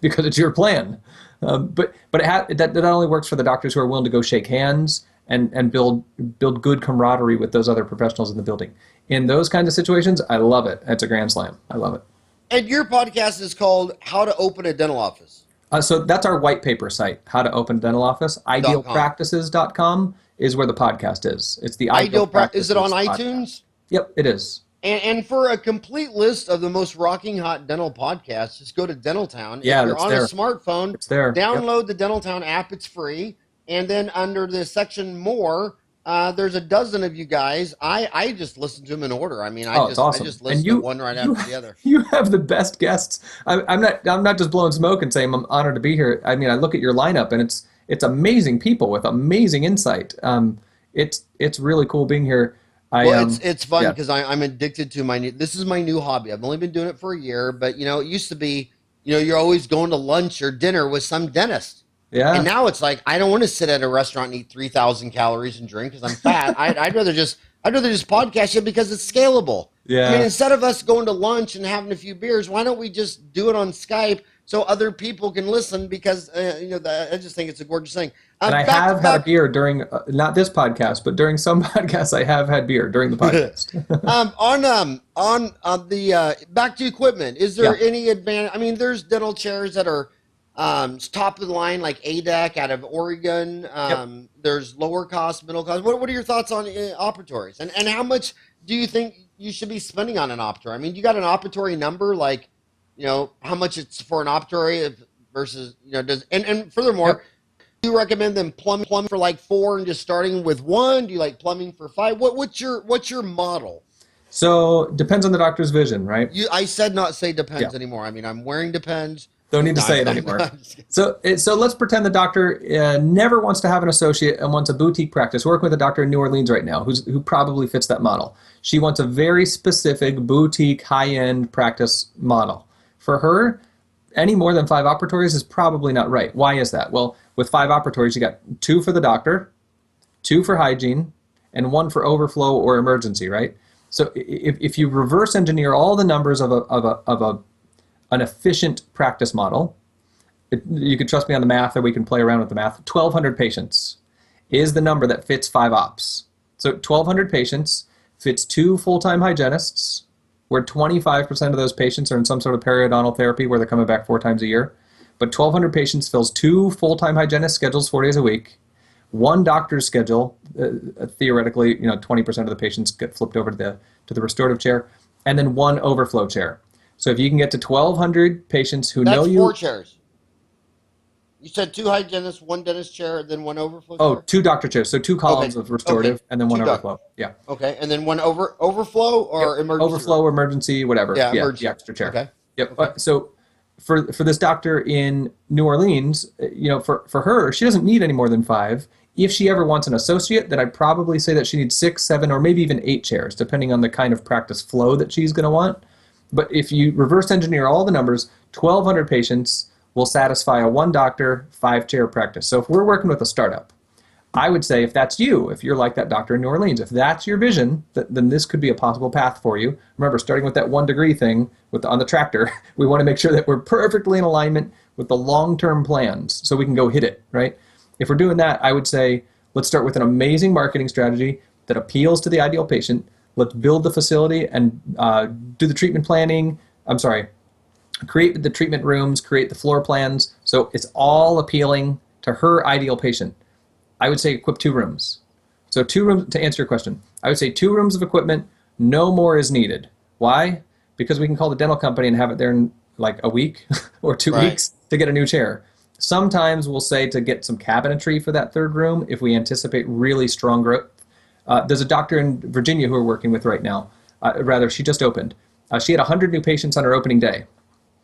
because it's your plan. But that only works for the doctors who are willing to go shake hands and build good camaraderie with those other professionals in the building. In those kinds of situations, I love it. It's a grand slam. I love it. And your podcast is called How to Open a Dental Office. So that's our white paper site, How to Open a Dental Office. Idealpractices.com is where the podcast is. It's the Ideal Practices. Is it on podcast. iTunes? Yep, it is. And for a complete list of the most rocking hot dental podcasts, just go to Dental Town. If Yeah, you're that's on a there. smartphone, It's there. Yep. download the Dental Town app. It's free. And then under the section more, there's a dozen of you guys. I just listen to them in order. I mean, Oh, it's I awesome. just And listen to one right you after the other. you have the best guests. I'm not just blowing smoke and saying I'm honored to be here. I mean, I look at your lineup and it's amazing people with amazing insight. It's really cool being here. I Well, it's fun Yeah. because I'm addicted to my new. This is my new hobby. I've only been doing it for a year, but it used to be, you're always going to lunch or dinner with some dentist, and Yeah. now it's like I don't want to sit at a restaurant and eat 3,000 calories and drink because I'm fat. I'd rather just podcast it because it's scalable. I mean, Yeah. instead of us going to lunch and having a few beers, why don't we just do it on Skype so other people can listen? Because I just think it's a gorgeous thing. And I Back have had a back beer during not this podcast, but during some podcasts I have had beer during the podcast. on the back to equipment, is Yeah. there any advantage? I mean, there's dental chairs that are top of the line, like ADEC out of Oregon. Yep. There's lower cost, middle cost. What are your thoughts on operatories, and how much do you think you should be spending on an operatory? I mean, you got an operatory number, like how much it's for an operatory versus does and furthermore. Yep. Do you recommend them plumb for like 4 and just starting with 1? Do you like plumbing for 5? What's your model? So depends on the doctor's vision, right? I said not say depends Yeah. anymore. I mean, I'm wearing depends. Don't need to No, say it I'm anymore. not. So let's pretend the doctor never wants to have an associate and wants a boutique practice. We're working with a doctor in New Orleans right now who probably fits that model. She wants a very specific boutique high-end practice model. For her, any more than 5 operatories is probably not right. Why is that? Well, with 5 operatories, you got 2 for the doctor, 2 for hygiene, and 1 for overflow or emergency, right? So if you reverse engineer all the numbers of an efficient practice model, you can trust me on the math, or we can play around with the math. 1,200 patients is the number that fits 5 ops. So 1,200 patients fits 2 full-time hygienists, where 25% of those patients are in some sort of periodontal therapy where they're coming back 4 times a year. But 1,200 patients fills 2 full-time hygienist schedules 4 days a week, 1 doctor's schedule. Theoretically, 20% of the patients get flipped over to the restorative chair, and then 1 overflow chair. So if you can get to 1,200 patients who know That's you. 4 chairs. You said 2 hygienists, 1 dentist chair, then 1 overflow Oh, chair? 2 doctor chairs. So 2 columns Okay. of restorative, Okay. and then 1 2 doc. overflow. Yeah. Okay, and then 1 overflow or Yep. emergency? Overflow, emergency, whatever. Yeah, The emergency. extra chair. Okay. Yep. Okay. So for this doctor in New Orleans, for her, she doesn't need any more than 5. If she ever wants an associate, then I'd probably say that she needs 6, 7, or maybe even 8 chairs, depending on the kind of practice flow that she's going to want. But if you reverse engineer all the numbers, 1,200 patients will satisfy a 1 doctor, 5 chair practice. So if we're working with a startup, I would say if that's you, if you're like that doctor in New Orleans, if that's your vision, then this could be a possible path for you. Remember, starting with that 1 degree thing on the tractor, we want to make sure that we're perfectly in alignment with the long-term plans so we can go hit it, right? If we're doing that, I would say let's start with an amazing marketing strategy that appeals to the ideal patient. Let's build the facility and do the treatment planning. I'm sorry, create the treatment rooms, create the floor plans, so it's all appealing to her ideal patient. I would say equip 2 rooms. So 2 rooms, to answer your question, I would say 2 rooms of equipment, no more is needed. Why? Because we can call the dental company and have it there in like a week or 2 Right. weeks to get a new chair. Sometimes we'll say to get some cabinetry for that 3rd room if we anticipate really strong growth. There's a doctor in Virginia who we're working with right now. She just opened. She had 100 new patients on her opening day.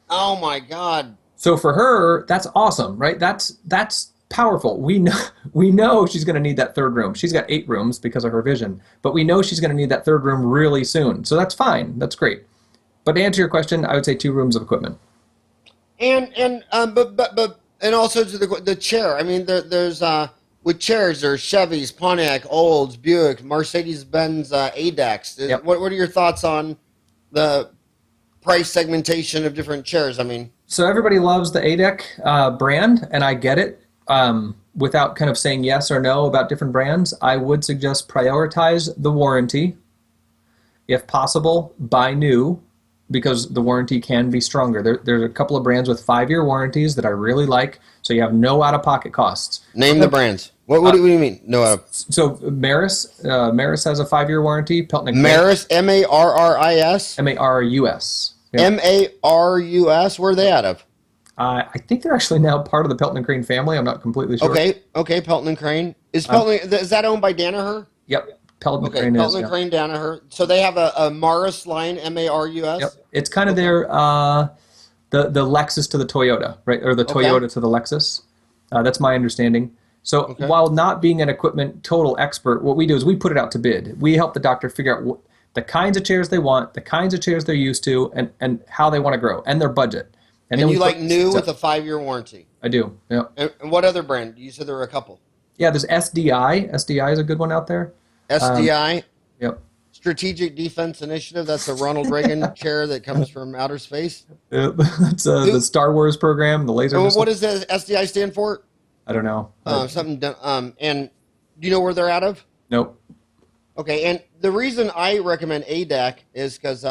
Oh my God. So for her, that's awesome, right? That's powerful. We know she's going to need that 3rd room. She's got 8 rooms because of her vision, but we know she's going to need that 3rd room really soon. So that's fine. That's great. But to answer your question, I would say 2 rooms of equipment. And also to the chair. I mean, there's with chairs, there's Chevys, Pontiac, Olds, Buick, Mercedes-Benz, ADEX. Yep. What are your thoughts on the price segmentation of different chairs? I mean, So everybody loves the ADEC brand, and I get it. Without kind of saying yes or no about different brands, I would suggest prioritize the warranty. If possible, buy new. because the warranty can be stronger. There's a couple of brands with 5-year warranties that I really like, so you have no out-of-pocket costs. Name the brands. What do you mean? No. So Maris has a 5-year warranty. Pelton and Crane. Maris, Marris, Marus. Yep. Marus. Where are they out of? I think they're actually now part of the Pelton and Crane family. I'm not completely sure. Okay. Pelton and Crane is that owned by Danaher? Yep. Pelton and Crane Pelton and Crane Danaher. So they have a Maris line, Marus. Yep. It's kind of their the Lexus to the Toyota, right? Or the Toyota to the Lexus. That's my understanding. So while not being an equipment total expert, what we do is we put it out to bid. We help the doctor figure out the kinds of chairs they want, the kinds of chairs they're used to, and how they want to grow, and their budget. And then you like new with a 5-year warranty? I do, yeah. And what other brand? You said there were a couple. Yeah, there's SDI. SDI is a good one out there. SDI? Yep. Strategic Defense Initiative. That's the Ronald Reagan chair that comes from outer space. That's the Star Wars program, the laser missile. What does the SDI stand for? I don't know. And do you know where they're out of? Nope. Okay, and the reason I recommend ADEC is because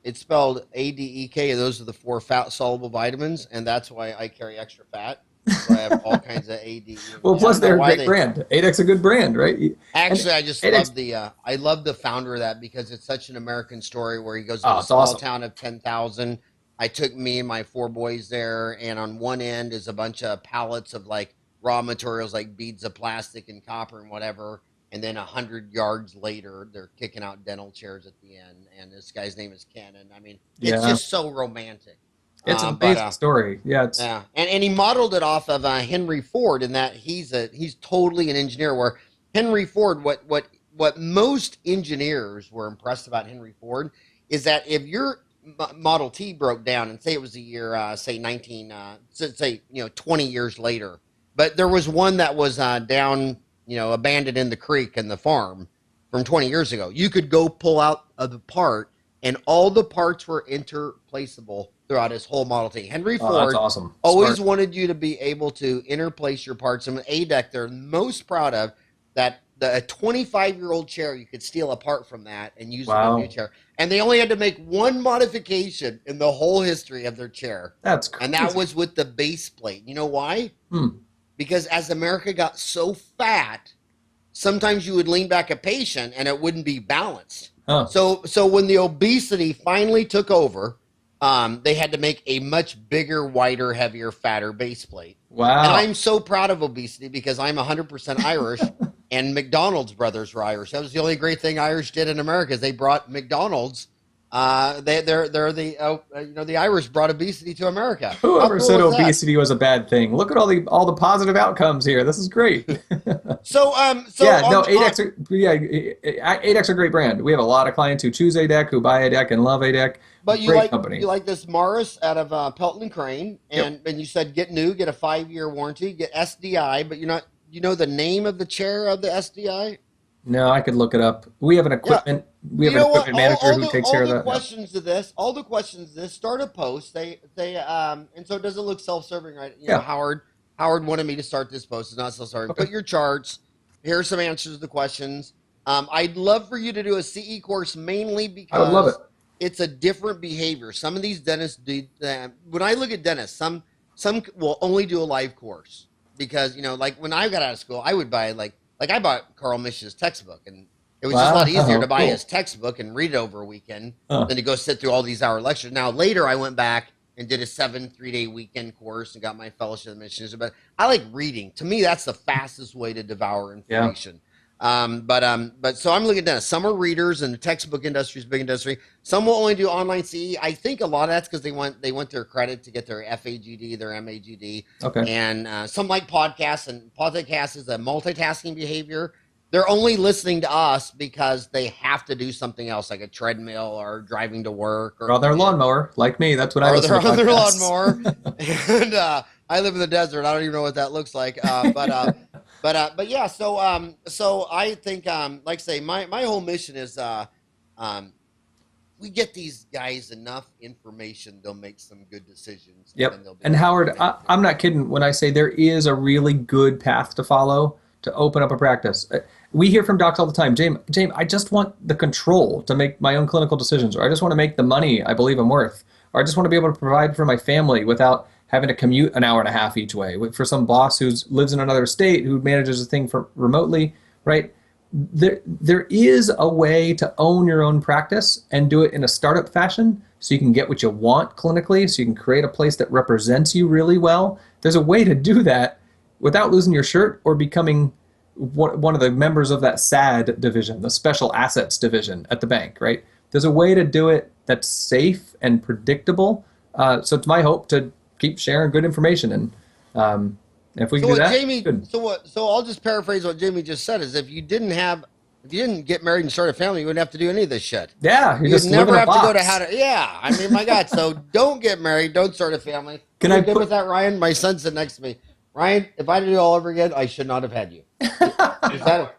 it's spelled ADEK. Those are the 4 fat-soluble vitamins, and that's why I carry extra fat. So I have all kinds of AD. Well, plus they're a great brand. ADEC's a good brand, right? Actually, I just love I love the founder of that because it's such an American story where he goes to a small town of 10,000. I took me and my 4 boys there, and on one end is a bunch of pallets of like raw materials like beads of plastic and copper and whatever. And then 100 yards later, they're kicking out dental chairs at the end. And this guy's name is Ken. And I mean, it's just so romantic. It's an amazing story. Yeah. And he modeled it off of Henry Ford in that he's totally an engineer. Where Henry Ford, what most engineers were impressed about Henry Ford is that if your Model T broke down, and say it was the year, say 20 years later, but there was one that was down, abandoned in the creek in the farm from 20 years ago. You could go pull out of the part, and all the parts were interplaceable throughout his whole Model T. Henry Ford always wanted you to be able to interplace your parts. And with ADEC, they're most proud of that. A 25-year-old chair, you could steal a part from that and use it in a new chair. And they only had to make one modification in the whole history of their chair. That's crazy. And that was with the base plate. You know why? Because as America got so fat, sometimes you would lean back a patient and it wouldn't be balanced. So when the obesity finally took over, they had to make a much bigger, wider, heavier, fatter base plate. Wow. And I'm so proud of obesity because I'm 100% Irish, and McDonald's brothers were Irish. That was the only great thing Irish did in America is they brought McDonald's. They're the Irish brought obesity to America. Whoever said obesity was a bad thing? Look at all the positive outcomes here. This is great. ADEC's ADEC's a great brand. We have a lot of clients who choose ADEC, who buy ADEC, and love ADEC. But you like this Maris out of Pelton and Crane, and you said get new, get a 5-year warranty, get SDI, but you know the name of the chair of the SDI? No, I could look it up. We have an equipment. We have an equipment manager who takes care of that. All the questions to this. Start a post. And so it doesn't look self-serving, right? Howard wanted me to start this post. It's not self-serving. Put your charts. Here are some answers to the questions. I'd love for you to do a CE course mainly because I would love it. It's a different behavior. Some of these dentists do. When I look at dentists, some will only do a live course because like when I got out of school, I would buy I bought Carl Misch's textbook, and it was just a lot easier to buy his textbook and read it over a weekend than to go sit through all these hour lectures. Now, later I went back and did a 7 3-day weekend course and got my fellowship in missions. But I like reading. To me, that's the fastest way to devour information. So I'm looking at that. Some are readers, and the textbook industry is a big industry. Some will only do online CE. I think a lot of that's because they want their credit to get their FAGD, their MAGD. Okay. And some like podcasts, and podcast is a multitasking behavior. They're only listening to us because they have to do something else, like a treadmill or driving to work. Or on their lawnmower, like me. That's what I listen to. Or they're on their lawnmower. And I live in the desert. I don't even know what that looks like. But yeah, so I think, like I say, my whole mission is we get these guys enough information, they'll make some good decisions. Yep. And Howard, I'm not kidding when I say there is a really good path to follow to open up a practice. We hear from docs all the time, Jayme, I just want the control to make my own clinical decisions, or I just want to make the money I believe I'm worth, or I just want to be able to provide for my family without having to commute an hour and a half each way. For some boss who lives in another state, who manages a thing remotely, right? There is a way to own your own practice and do it in a startup fashion so you can get what you want clinically, so you can create a place that represents you really well. There's a way to do that without losing your shirt or becoming one of the members of that SAD division, the special assets division at the bank, right? There's a way to do it that's safe and predictable. So it's my hope to keep sharing good information. And if we can do that, Jayme, good. so I'll just paraphrase what Jayme just said is if you didn't get married and start a family, you wouldn't have to do any of this shit. Yeah, You'd never have to go to I mean, my God. So don't get married, don't start a family. Can I good with that, Ryan? My son sitting next to me. Ryan, if I did it all over again, I should not have had you. Is that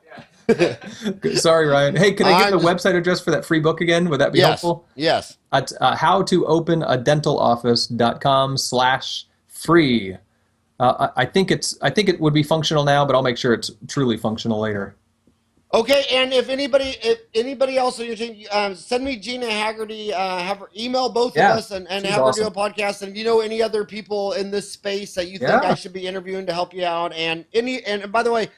Sorry, Ryan. Hey, can I get the website address for that free book again? Would that be helpful? Yes. At howtoopenadentaloffice.com/free. I think it would be functional now, but I'll make sure it's truly functional later. Okay, and if anybody else on your team, send me Gina Haggerty, have her email both of us and have her do a podcast. And if you know any other people in this space that you think I should be interviewing to help you out, and by the way,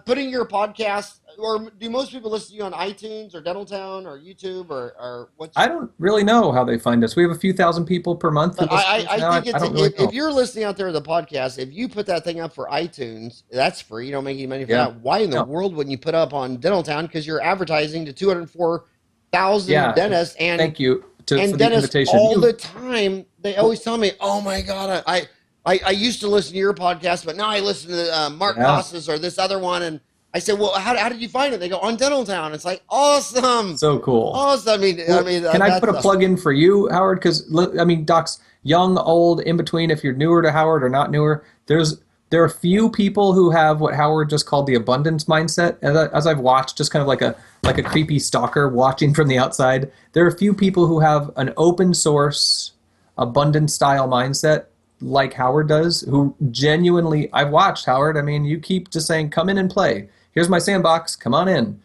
putting your podcast, or do most people listen to you on iTunes or Dentaltown or YouTube or what's? I don't really know how they find us. We have a few thousand people per month. I think if you're listening out there to the podcast, if you put that thing up for iTunes, that's free. You don't make any money for that. Why in the world wouldn't you put up on Dentaltown? Because you're advertising to 204,000 dentists and thank you for the dentists invitation. All the time. They always tell me, "Oh my God, I used to listen to your podcast, but now I listen to Mark Costas or this other one." And I said, "Well, how did you find it?" They go, "On Dentaltown." It's like, awesome. So cool. Awesome. I mean, can I put a plug in for you, Howard? Because I mean, docs, young, old, in between. If you're newer to Howard or not newer, there are a few people who have what Howard just called the abundance mindset. As I've watched, just kind of like a creepy stalker watching from the outside. There are a few people who have an open source, abundance style mindset, like Howard does, who genuinely, I've watched Howard. I mean, you keep just saying, "Come in and play. Here's my sandbox. Come on in."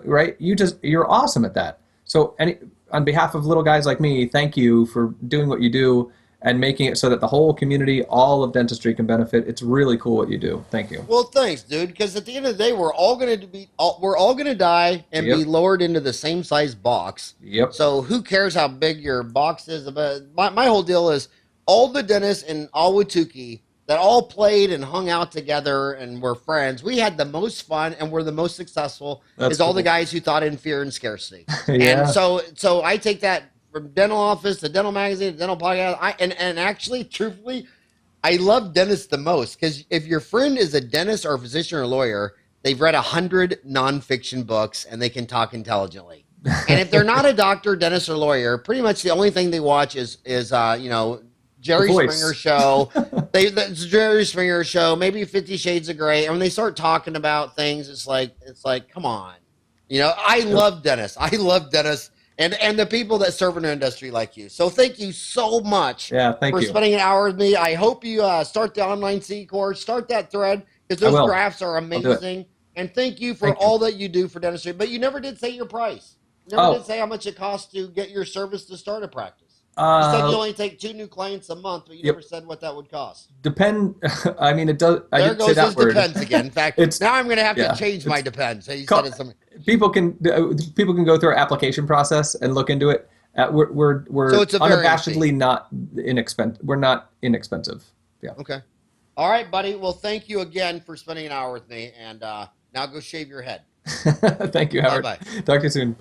Right? You're awesome at that. So, on behalf of little guys like me, thank you for doing what you do and making it so that the whole community, all of dentistry, can benefit. It's really cool what you do. Thank you. Well, thanks, dude. Because at the end of the day, we're all going to die and be lowered into the same size box. Yep. So who cares how big your box is? But my whole deal is all the dentists in Ahwatukee that all played and hung out together and were friends. We had the most fun and were the most successful. All the guys who thought in fear and scarcity. And so I take that from dental office to dental magazine to dental podcast. And actually, truthfully, I love dentists the most because if your friend is a dentist or a physician or a lawyer, they've read 100 nonfiction books and they can talk intelligently. And if they're not a doctor, dentist, or lawyer, pretty much the only thing they watch is Jerry Springer show. It's Jerry Springer show, maybe 50 Shades of Grey. And when they start talking about things, it's like, come on. I love dentists. And the people that serve in the industry like you. So thank you so much for spending an hour with me. I hope you start the online C course, start that thread, because those graphs are amazing. And thank you for all that you do for dentistry. But you never did say your price. You never did say how much it costs to get your service to start a practice. You said you only take 2 new clients a month, but you never said what that would cost. I mean, it does. There goes his depends again. In fact, now I'm going to have to change my depends. So people can go through our application process and look into it. We're so it's unabashedly not inexpensive. We're not inexpensive. Yeah. Okay. All right, buddy. Well, thank you again for spending an hour with me, and now go shave your head. Thank you, Howard. Bye-bye. Talk to you soon.